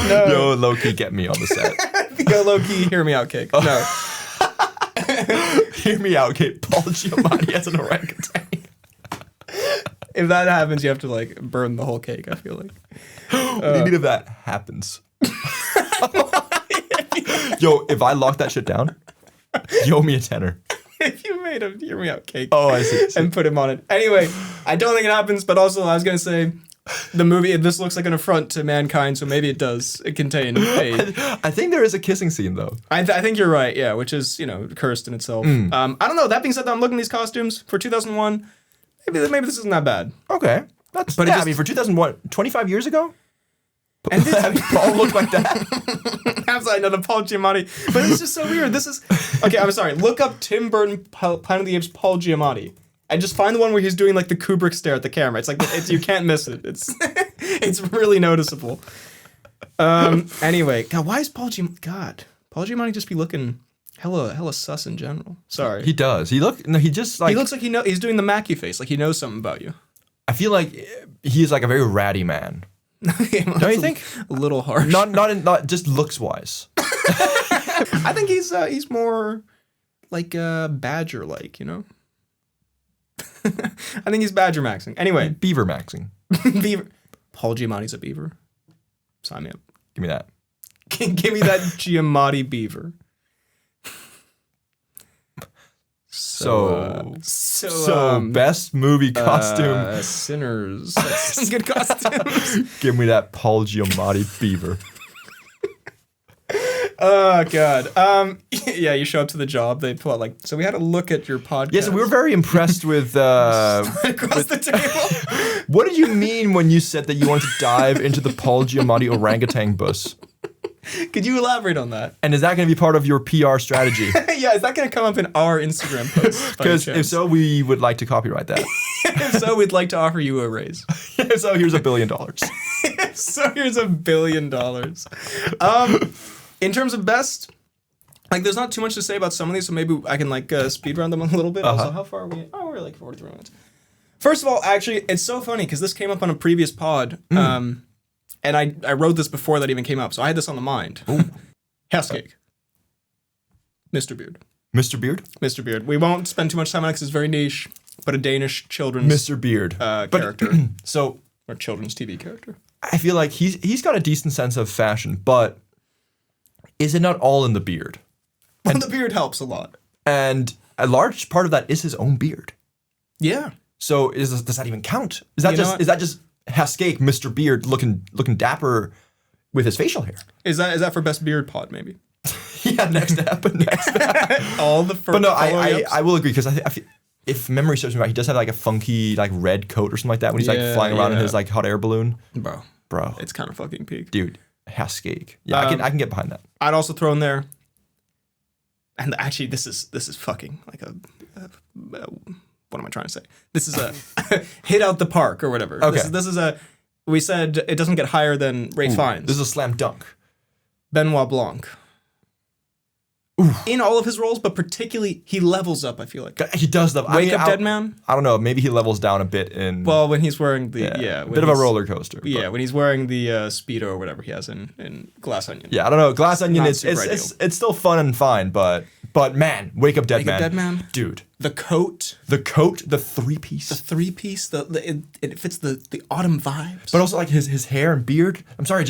Yo, low-key, get me on the set. Yo, low-key, hear me out, Cake. No. Hear me out, Kate. Paul Giamatti as an orangutan. If that happens, you have to like burn the whole cake, I feel like. What do you mean if that happens? Yo, if I lock that shit down, you owe me a tenner. If you made a hear me out cake. Oh, I see. And put him on it. Anyway, I don't think it happens, but also I was going to say the movie, this looks like an affront to mankind, so maybe it does contain a... I think there is a kissing scene, though. I think you're right, yeah, which is, cursed in itself. I don't know. That being said, I'm looking at these costumes for 2001. Maybe this isn't that bad. Okay. I mean, for 2001, 25 years ago? And Paul looked like that. Absolutely, no, the Paul Giamatti. But it's just so weird. This is... Okay, I'm sorry. Look up Tim Burton, Planet of the Apes, Paul Giamatti. And just find the one where he's doing like the Kubrick stare at the camera. It's like, you can't miss it. It's really noticeable. Anyway, God, why is Paul Giamatti just be looking... Hella sus in general. Sorry. He does. He looks like he's doing the Mackie face, like he knows something about you. I feel like he's like a very ratty man. Okay, well, don't you think? A little harsh. Not just looks wise. I think he's more like badger like, I think he's badger maxing. Anyway, beaver maxing. Beaver. Paul Giamatti's a beaver. Sign me up. Give me that. Give me that Giamatti beaver. So best movie costume. Sinners. That's some good costumes. Give me that Paul Giamatti fever. Oh God. Yeah, you show up to the job. They pull out like. So we had to look at your podcast. Yes, we were very impressed with. Across the table. What did you mean when you said that you wanted to dive into the Paul Giamatti orangutan bus? Could you elaborate on that? And is that going to be part of your PR strategy? Yeah, is that going to come up in our Instagram post? Because if so, we would like to copyright that. If so, we'd like to offer you a raise. If so, here's $1 billion. So here's $1 billion. In terms of best, like, there's not too much to say about some of these, so maybe I can like speed round them a little bit. Also, how far are we? Oh, we're like 43 minutes. First of all, actually, it's so funny because this came up on a previous pod. And I wrote this before that even came up, so I had this on the mind. Skæg. Mr. Beard. Mr. Beard? Mr. Beard. We won't spend too much time on it because it's very niche, but a Danish children's Mr. Beard character. So, or children's TV character. I feel like he's got a decent sense of fashion, but is it not all in the beard? Well, the beard helps a lot. And a large part of that is his own beard. Yeah. So does that even count? Is that just Skæg, Mr. Beard, looking dapper with his facial hair? Is that for best beard pod maybe? Yeah, next ep. All the first. But no, I will agree because I feel, if memory serves me right, he does have like a funky like red coat or something like that when he's like flying around in his like hot air balloon. Bro, it's kind of fucking peak, dude. Skæg. Yeah, I can get behind that. I'd also throw in there. And actually, this is fucking like a what am I trying to say? This is a hit out the park or whatever. Okay. This is a. We said it doesn't get higher than Ralph Fiennes. This is a slam dunk. Benoit Blanc. In all of his roles, but particularly he levels up. I feel like he does level. Wake Up Dead Man. I don't know. Maybe he levels down a bit in. Well, when he's wearing the bit of a roller coaster. Yeah, when he's wearing the speedo or whatever he has in Glass Onion. Yeah, I don't know. Glass Onion it's still fun and fine, but man, Wake Up Dead Man. Wake Up Dead Man, dude. The coat, the three-piece. It fits the autumn vibes. But also like his hair and beard. I'm sorry, I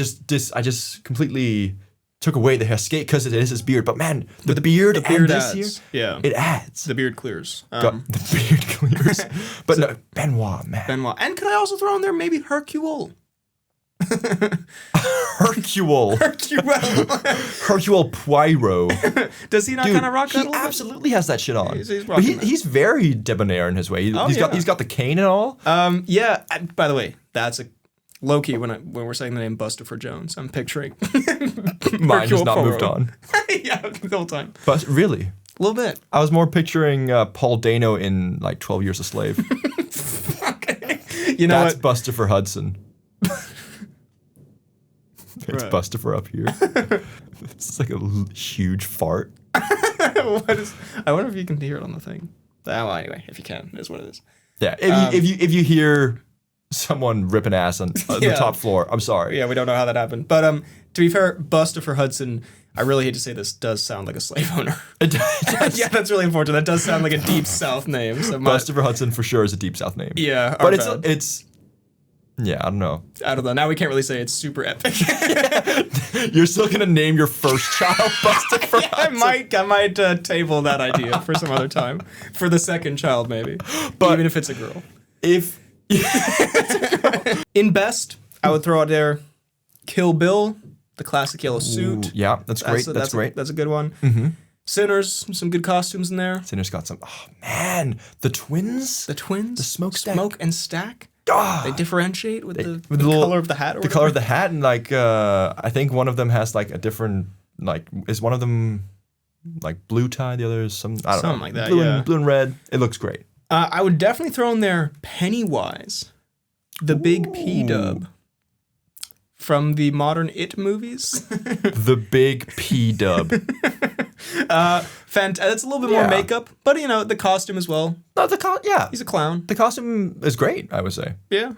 just completely took away the Skæg because it is his beard. But man, the beard adds. This year, it adds. The beard clears. The beard clears. But no, Benoit, man. Benoit. And could I also throw in there maybe Hercule? Hercule Poirot. Does he not kind of rock that? He absolutely has that shit on. He's very debonair in his way. He's got the cane and all. Yeah. By the way, that's a low-key when we're saying the name Buster Jones, I'm picturing mine has not moved on. Yeah, the whole time. But really, a little bit. I was more picturing Paul Dano in like 12 Years a Slave. Okay. You know that's what? Buster for Hudson. It's right. Buster up here. It's like a huge fart. I wonder if you can hear it on the thing. Well, anyway, if you can, it is what it is. Yeah, if you hear someone ripping ass on the top floor, I'm sorry. Yeah, we don't know how that happened. But to be fair, Buster for Hudson, I really hate to say this, does sound like a slave owner. It does. Yeah, that's really important. That does sound like a Deep South name. So Buster for Hudson for sure is a Deep South name. Yeah, but it's. Yeah, I don't know. Now we can't really say it's super epic. You're still gonna name your first child Buster for Hudson. I might table that idea for some other time. For the second child, maybe. But even if it's a girl. In best, I would throw out there Kill Bill, the classic yellow suit. Ooh, yeah, that's great. That's great. That's a good one. Mm-hmm. Sinners, some good costumes in there. Sinners got some. Oh man, the twins. The Smoke and Stack. They differentiate with the color of the hat. The color of the hat, and like I think one of them has like a different is one of them like blue tie, the other is something like that. Blue and red. It looks great. I would definitely throw in there Pennywise, the big P-dub from the modern It movies. The big P-dub. It's a little bit more makeup, but the costume as well. No, he's a clown. The costume is great, I would say. Yeah.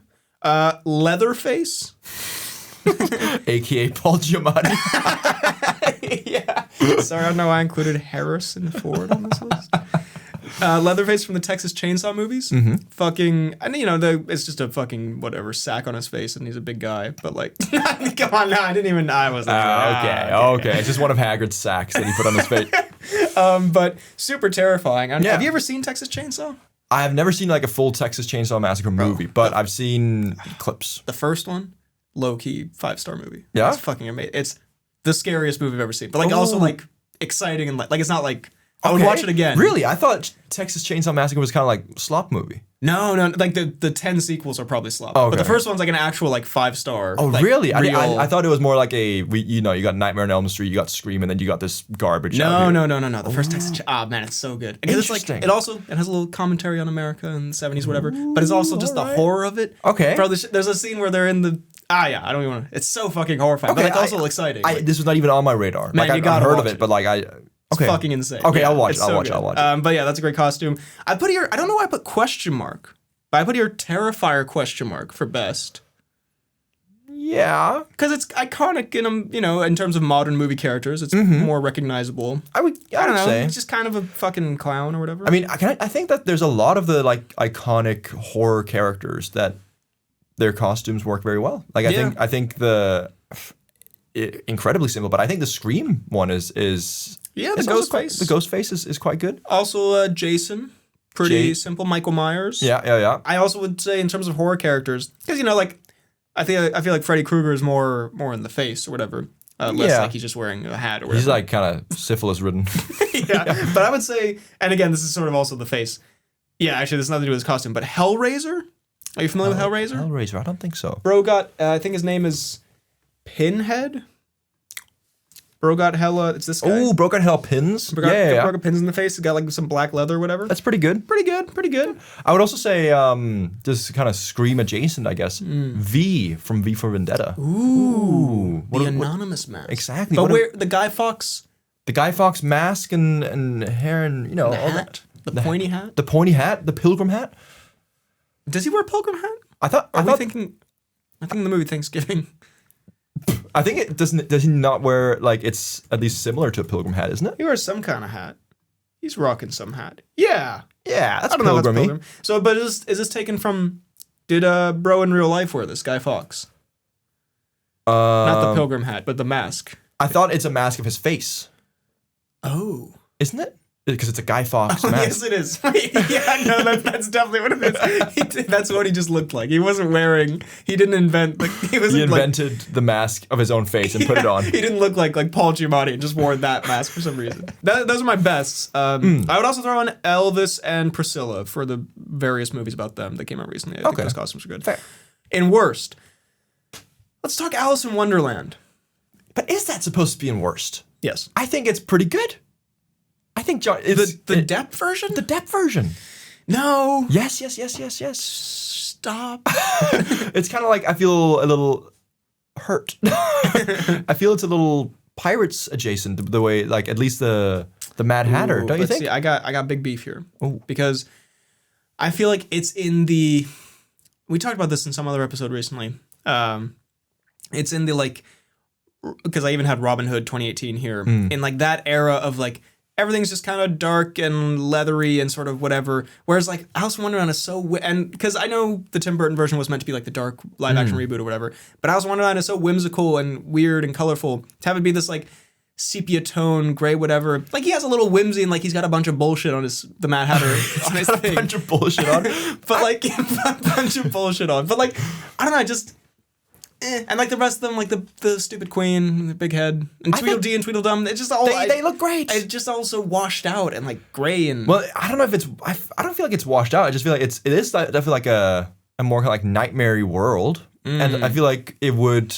Leatherface, aka Paul Giamatti. Yeah. Sorry, I don't know why I included Harrison Ford on this list. Leatherface from the Texas Chainsaw movies. Mm-hmm. Fucking, and it's just a fucking whatever sack on his face, and he's a big guy. But like, come on, no, I wasn't. Okay. It's just one of Hagrid's sacks that he put on his face. But super terrifying. Yeah. Have you ever seen Texas Chainsaw? I have never seen like a full Texas Chainsaw Massacre movie, but I've seen clips. The first one, low-key 5-star movie. Yeah? It's fucking amazing. It's the scariest movie I've ever seen. But like also like exciting and like it's not like I would watch it again. Really? I thought Texas Chainsaw Massacre was kind of like slop movie. No, like the 10 sequels are probably slop. Oh, okay. But the first one's like an actual like 5-star. Oh, like, really? Real... I thought it was more like you got Nightmare on Elm Street, you got Scream, and then you got this garbage. No. The first Texas man, it's so good. Because it's like it has a little commentary on America in the 70s, whatever. But it's also just the horror of it. Okay. Bro, there's a scene where they're in the I don't even want to. It's so fucking horrifying, but it's also exciting. This was not even on my radar. Man, like, I've heard of it, but like It's fucking insane. Okay, yeah, I'll watch it. But yeah, that's a great costume. I put here, I don't know why I put question mark, but I put here Terrifier question mark for best. Yeah. Because it's iconic in terms of modern movie characters. It's more recognizable. I don't know. Say. It's just kind of a fucking clown or whatever. I mean, I think that there's a lot of the like iconic horror characters that their costumes work very well. Like I think the incredibly simple, but I think the Scream one is the ghost face. The ghost face is quite good. Also, Jason, pretty simple. Michael Myers. Yeah. I also would say in terms of horror characters, because like I feel like Freddy Krueger is more in the face or whatever. Less like he's just wearing a hat or whatever. He's like kind of syphilis ridden. yeah, but I would say, and again, this is sort of also the face. Yeah, actually, this has nothing to do with his costume, but Hellraiser. Are you familiar with Hellraiser? Hellraiser, I don't think so. Bro got, I think his name is Pinhead. Bro got hella, it's this guy. Oh, Bro got hella pins? Bro got pins in the face. He got like some black leather or whatever. That's pretty good. Pretty good. I would also say, just kind of Scream adjacent, I guess. V from V for Vendetta. Ooh. The anonymous mask. Exactly. But where, the Guy Fawkes? The Guy Fawkes mask and hair and, the hat? The pointy hat? The pointy hat? The pilgrim hat? Does he wear a pilgrim hat? I think the movie Thanksgiving. I think it doesn't. Does he not wear like it's at least similar to a pilgrim hat, isn't it? He wears some kind of hat. He's rocking some hat. Yeah. That's I don't know if that's pilgrim. So, but is this taken from? Did Bro in real life wear this, Guy Fawkes? Not the pilgrim hat, but the mask. I thought it's a mask of his face. Oh, isn't it? Because it's a Guy Fawkes mask. Yes, it is. Yeah, no, that's definitely what it is. That's what he just looked like. He wasn't wearing. He didn't invent. Like he invented the mask of his own face and put it on. He didn't look like Paul Giamatti and just wore that mask for some reason. Those are my bests. I would also throw in Elvis and Priscilla for the various movies about them that came out recently. I think those costumes are good. Fair. In worst, let's talk Alice in Wonderland. But is that supposed to be in worst? Yes, I think it's pretty good. I think John the Depp version. The Depp version. No. Yes. Stop. It's kind of like I feel a little hurt. I feel it's a little Pirates adjacent the way, like at least the Mad Hatter. Don't you think? See, I got big beef here because I feel like it's in the. We talked about this in some other episode recently. It's in the like, because I even had Robin Hood 2018 here in like that era of like. Everything's just kind of dark and leathery and sort of whatever. Whereas like Alice in Wonderland is so and because I know the Tim Burton version was meant to be like the dark live action reboot or whatever, but Alice in Wonderland is so whimsical and weird and colorful. To have it be this like sepia tone, gray, whatever. Like he has a little whimsy and like he's got a bunch of bullshit on the Mad Hatter on his thing. A bunch of bullshit on, but like a bunch of bullshit on. But like I don't know, just. And like the rest of them, like the stupid queen, the big head, and Tweedledee and Tweedledum, it's just all they look great. It's just also washed out and like gray and. Well, I don't know if it's. I don't feel like it's washed out. I just feel like it is definitely like a more kind of like nightmare-y world, and I feel like it would,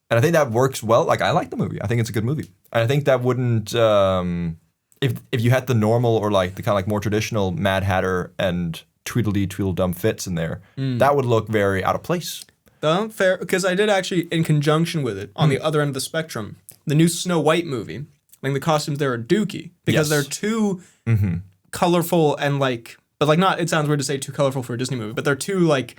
and I think that works well. Like I like the movie. I think it's a good movie, and I think that wouldn't if you had the normal or like the kind of like more traditional Mad Hatter and Tweedledee Tweedledum fits in there, that would look very out of place. Fair, because I did actually, in conjunction with it, on the other end of the spectrum, the new Snow White movie, like the costumes there are dooky because they're too colorful and like, but like not. It sounds weird to say too colorful for a Disney movie, but they're too like,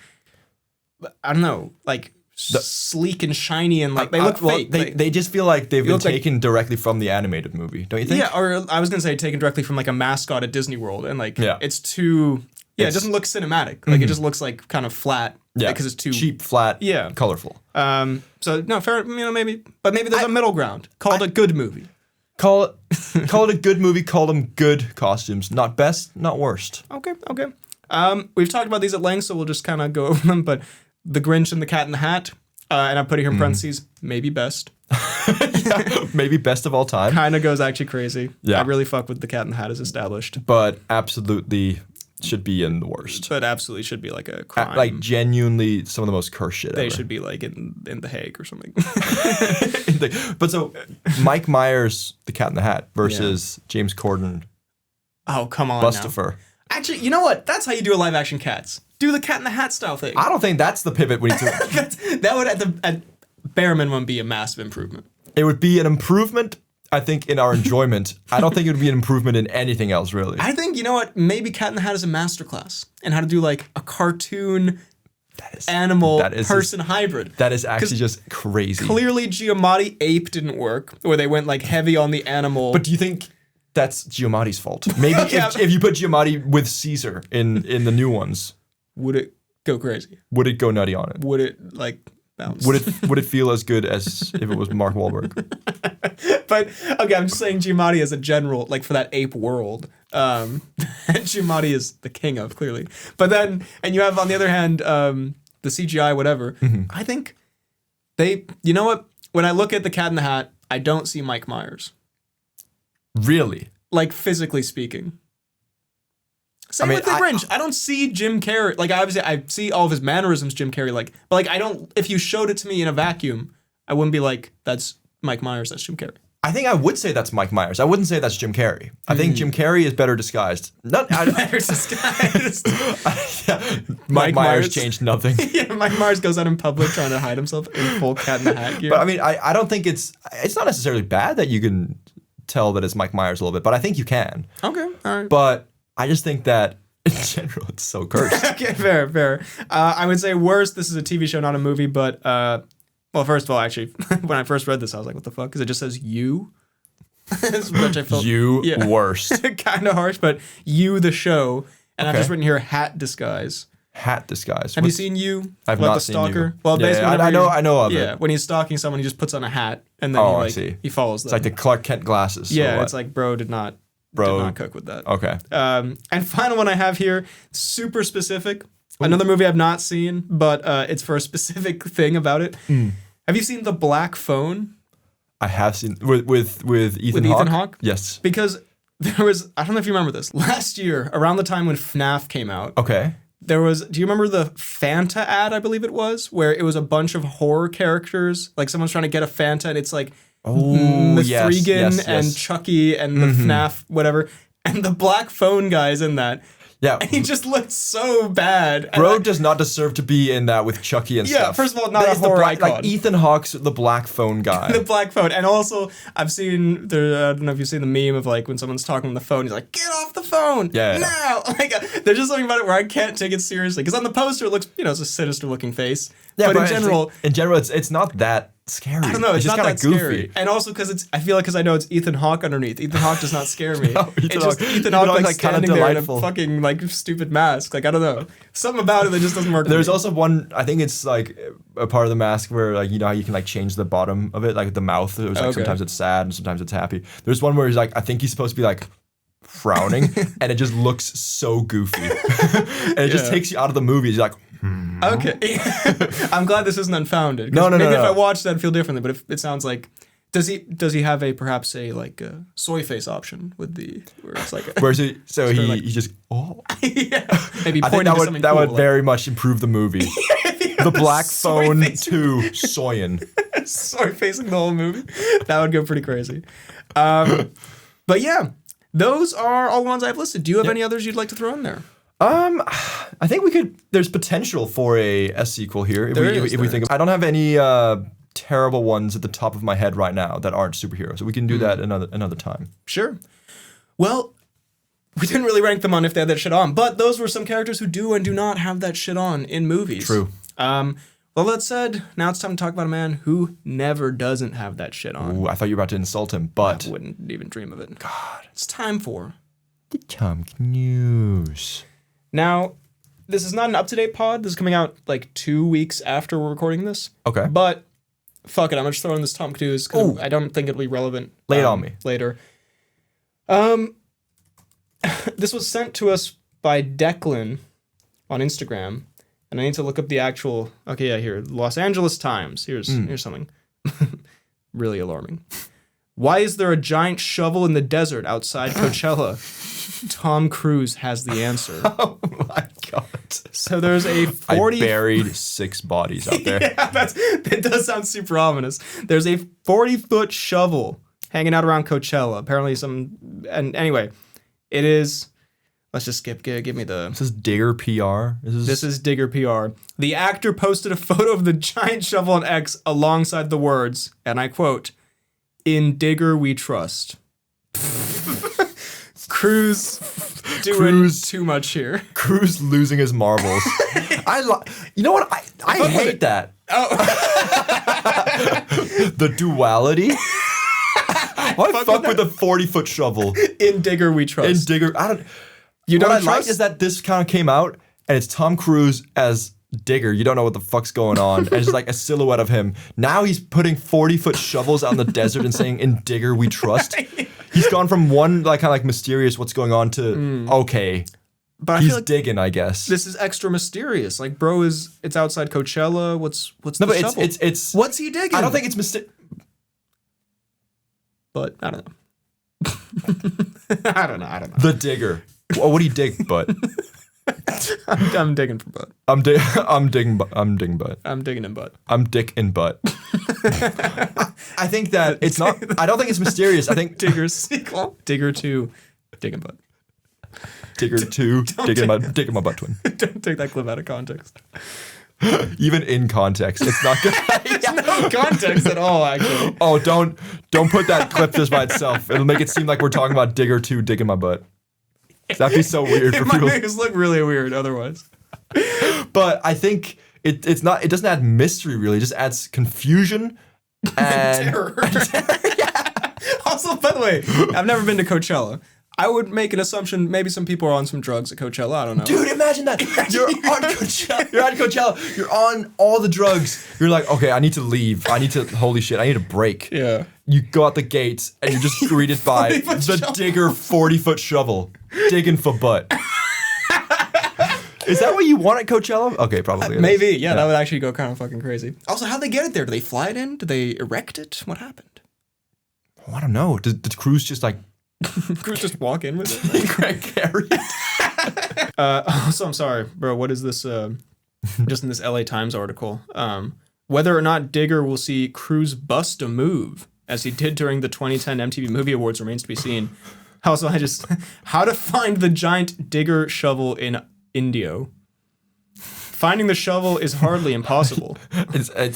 I don't know, like sleek and shiny and like they look fake. They just feel like they've been taken directly from the animated movie, don't you think? Yeah, or I was gonna say taken directly from like a mascot at Disney World, and like it's too. Yeah, it doesn't look cinematic. Like it just looks like kind of flat. Yeah, because it's too cheap, flat. Yeah, colorful. So no, fair. Maybe, but maybe there's a middle ground called a good movie. Call it a good movie. Call them good costumes. Not best, not worst. Okay. We've talked about these at length, so we'll just kind of go over them. But The Grinch and the Cat in the Hat, and I'm putting here in parentheses, maybe best. Yeah, maybe best of all time. Kind of goes actually crazy. Yeah. I really fuck with the Cat in the Hat as established. But absolutely should be in the worst. But absolutely should be like a crime. Like genuinely some of the most cursed shit they ever. should be like in The Hague or something. But so Mike Myers, the Cat in the Hat, versus James Corden, Oh, come on now. Bustafer. Actually, you know what? That's how you do a live action Cats. Do the Cat in the Hat style thing. I don't think that's the pivot we need to. That would at bare minimum be a massive improvement. It would be an improvement, I think, in our enjoyment. I don't think it would be an improvement in anything else, really. I think, you know what? Maybe Cat in the Hat is a masterclass in how to do like a cartoon animal person hybrid. That is actually just crazy. Clearly, Giamatti Ape didn't work, where they went like heavy on the animal. But do you think that's Giamatti's fault? Maybe if you put Giamatti with Caesar in the new ones, would it go crazy? Would it go nutty on it? Would it like bounce? Would it feel as good as if it was Mark Wahlberg? But okay, I'm just saying Giamatti as a general, like for that ape world. Giamatti is the king of, clearly. But then, and you have on the other hand, the CGI, whatever. Mm-hmm. I think you know what? When I look at the Cat in the Hat, I don't see Mike Myers. Really? Like physically speaking. Same with the Grinch. I don't see Jim Carrey. Like obviously, I see all of his mannerisms, Jim Carrey. Like, but like I don't. If you showed it to me in a vacuum, I wouldn't be like, "That's Mike Myers. That's Jim Carrey." I think I would say that's Mike Myers. I wouldn't say that's Jim Carrey. I think Jim Carrey is better disguised. Better disguised. Mike Myers changed nothing. Yeah, Mike Myers goes out in public trying to hide himself in full Cat in the Hat gear. But I mean, I don't think it's not necessarily bad that you can tell that it's Mike Myers a little bit, but I think you can. Okay, all right. But I just think that in general, it's so cursed. Okay, fair. I would say worst. This is a TV show, not a movie, but well, first of all, actually, when I first read this, I was like, what the fuck? Because it just says you. Which I felt, worst. Kind of harsh, but You the show. And I've just written here, Hat Disguise. Hat Disguise. Have you seen You? I've not seen You. Well, basically, I know of it. Yeah, when he's stalking someone, he just puts on a hat, and then he follows them. It's like the Clark Kent glasses. Yeah, it's like, bro did not cook with that. Okay. And final one I have here, super specific. Ooh. Another movie I've not seen, but it's for a specific thing about it. Have you seen The Black Phone? I have seen with Ethan Hawke? Ethan Hawke? Yes. Because there was, I don't know if you remember this, last year, around the time when FNAF came out. Okay. There was, do you remember the Fanta ad, I believe it was, where it was a bunch of horror characters, like someone's trying to get a Fanta, and it's like Mithrigan and Chucky and the FNAF, whatever, and the Black Phone guy's in that. Yeah. And he just looked so bad. Bro does not deserve to be in that with Chucky and stuff. Yeah, first of all, not a horror icon. Like Ethan Hawke's the Black Phone guy. The Black Phone. And also, I've seen, I don't know if you've seen the meme of like when someone's talking on the phone, he's like, get off the phone now! Like, there's just something about it where I can't take it seriously. Because on the poster, it looks, it's a sinister looking face. Yeah, but in general, it's not that scary. I don't know. It's just not kind that of goofy. Scary. And also because I feel like because I know it's Ethan Hawke underneath. Ethan Hawke does not scare me. No, Ethan Hawke like standing there in a fucking like stupid mask. Like I don't know. Something about it that just doesn't work. There's also one. I think it's like a part of the mask where like how you can like change the bottom of it, like the mouth. It was like sometimes it's sad and sometimes it's happy. There's one where he's like, I think he's supposed to be like frowning, and it just looks so goofy, and it just takes you out of the movie. You're like. Okay. I'm glad this isn't unfounded. No. Maybe if I watched that, I'd feel differently. But if it sounds like, does he have perhaps a soy face option with where it's like he just yeah, maybe I think that would very much improve the movie. The Black Phone 2 Soyin. Soy facing the whole movie. That would go pretty crazy. But yeah, those are all the ones I've listed. Do you have any others you'd like to throw in there? I think we could. There's potential for a sequel here if we think. I don't have any terrible ones at the top of my head right now that aren't superheroes. So we can do that another time. Sure. Well, we didn't really rank them on if they had that shit on, but those were some characters who do and do not have that shit on in movies. True. Well, that said, now it's time to talk about a man who never doesn't have that shit on. Ooh, I thought you were about to insult him, but I wouldn't even dream of it. God, it's time for the Timecodes. Now, this is not an up-to-date pod. This is coming out like 2 weeks after we're recording this. Okay. But Fuck it, I'm just throwing this Tom Cnews because I don't think it'll be relevant. Lay it on me. Later. This was sent to us by Declan on Instagram, and I need to look up the actual. Okay, yeah, here, Los Angeles Times. Here's something really alarming. Why is there a giant shovel in the desert outside Coachella? Tom Cruise has the answer. Oh my god! So there's a 40. I buried 6 bodies out there. Yeah, that does sound super ominous. There's a 40-foot shovel hanging out around Coachella. Apparently and anyway, it is. Let's just skip. Give me the. This is Digger PR. This is Digger PR. The actor posted a photo of the giant shovel on X alongside the words, and I quote, "In Digger we trust." Cruise doing too much here. Cruise losing his marbles. You know what? I hate that. Oh. The duality. Why fuck with a 40-foot shovel? In Digger we trust. In Digger, I don't. You what don't I trust? like is that this kind of came out and it's Tom Cruise as Digger. You don't know what the fuck's going on. And it's like a silhouette of him. Now he's putting 40-foot shovels out in the desert and saying, "In Digger we trust." He's gone from one like kind of like mysterious what's going on to okay. But he's I feel like digging, I guess. this is extra mysterious. Like, bro, it's outside Coachella. What's No, the but shovel? it's What's he digging? I don't think it's mysterious. But I don't know. I don't know. The Digger. Well, what do you dig, butt? I'm digging for butt. I'm digging butt. I'm digging in butt. I'm dick in butt. I think that it's not. I don't think it's mysterious. I think Digger sequel. Digger 2. Digging butt. Digger 2. Digging my butt twin. Don't take that clip out of context. Even in context, it's not good. There's no context at all, actually. Oh, don't put that clip just by itself. It'll make it seem like we're talking about Digger 2 digging my butt. That'd be so weird for It might people. make us look really weird otherwise. But I think it's not. It doesn't add mystery really. It just adds confusion and Terror. Also, by the way, I've never been to Coachella. I would make an assumption maybe some people are on some drugs at Coachella. I don't know. Dude, imagine that. You're on Coachella. You're at Coachella. You're on all the drugs. You're like, okay, I need to leave. Holy shit, I need a break. Yeah. You go out the gates and you're just greeted by the Digger 40-foot shovel. Digging for butt. Is that what you want at Coachella? Okay, probably. Maybe, yeah, that would actually go kind of fucking crazy. Also, how'd they get it there? Did they fly it in? Did they erect it? What happened? Oh, I don't know. Did Cruise just like... Cruise just walk in with it? Carrey? Also, I'm sorry, bro. What is this? Just in this LA Times article. Whether or not Digger will see Cruise bust a move, as he did during the 2010 MTV Movie Awards, remains to be seen. Also, how to find the giant Digger shovel in Indio. Finding the shovel is hardly impossible.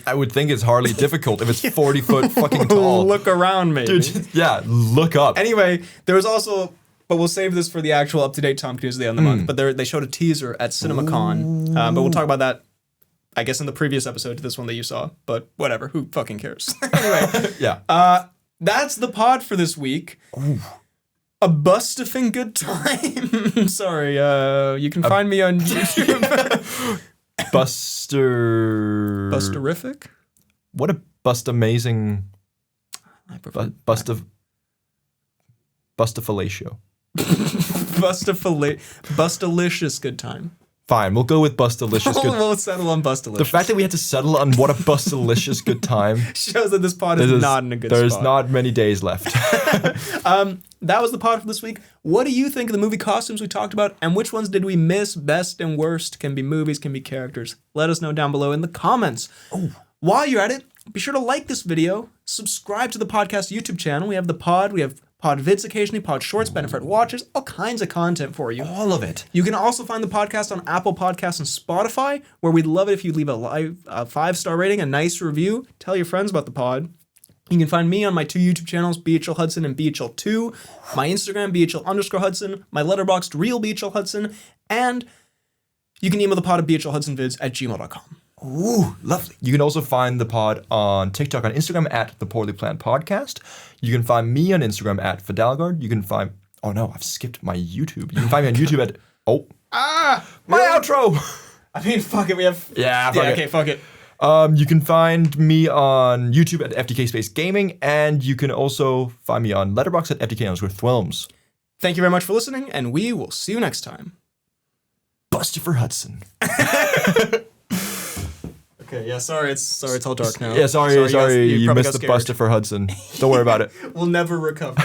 I would think it's hardly difficult if it's 40-foot fucking tall. Look around, maybe. Dude, yeah, look up. Anyway, there was also, but we'll save this for the actual up-to-date Tom Cnews of the end of the month. But they showed a teaser at CinemaCon. But we'll talk about that, I guess, in the previous episode to this one that you saw. But whatever, who fucking cares? Anyway, yeah. That's the pod for this week. Ooh. A bust-a-fin good time. Sorry, you can find me on YouTube. Busterific? What a bust-amazing... Bust-a-fellatio. Bustalicious good time. Fine, we'll go with Bustalicious good. We'll settle on Bustalicious. The fact that we had to settle on what a Bustalicious good time shows that this pod is not in a good there's spot. There's not many days left. That was the pod for this week. What do you think of the movie costumes we talked about, and which ones did we miss? Best and worst can be movies, can be characters. Let us know down below in the comments. Oh. While you're at it, be sure to like this video, subscribe to the podcast YouTube channel. We have the pod, we have pod vids occasionally, pod shorts, benefit watches, all kinds of content for you. All of it. You can also find the podcast on Apple Podcasts and Spotify, where we'd love it if you leave a 5-star rating, a nice review. Tell your friends about the pod. You can find me on my 2 YouTube channels, BHL Hudson and BHL2, my Instagram, BHL_Hudson, my letterboxd, real BHL Hudson, and you can email the pod at bhlhudsonvids@gmail.com. Ooh, lovely. You can also find the pod on TikTok and Instagram at The Poorly Planned Podcast. You can find me on Instagram at Fidalgard. You can find... Oh no, I've skipped my YouTube. You can find me on YouTube at... Oh. My outro! I mean, fuck it, we have... Yeah, fuck it. Okay, fuck it. You can find me on YouTube at FDK Space Gaming, and you can also find me on Letterboxd at FDK_Thwelms. Thank you very much for listening, and we will see you next time. Buster for Hudson. Okay, yeah, sorry it's all dark now. Yeah, sorry, you missed the Buster for Hudson. Don't worry about it. We'll never recover.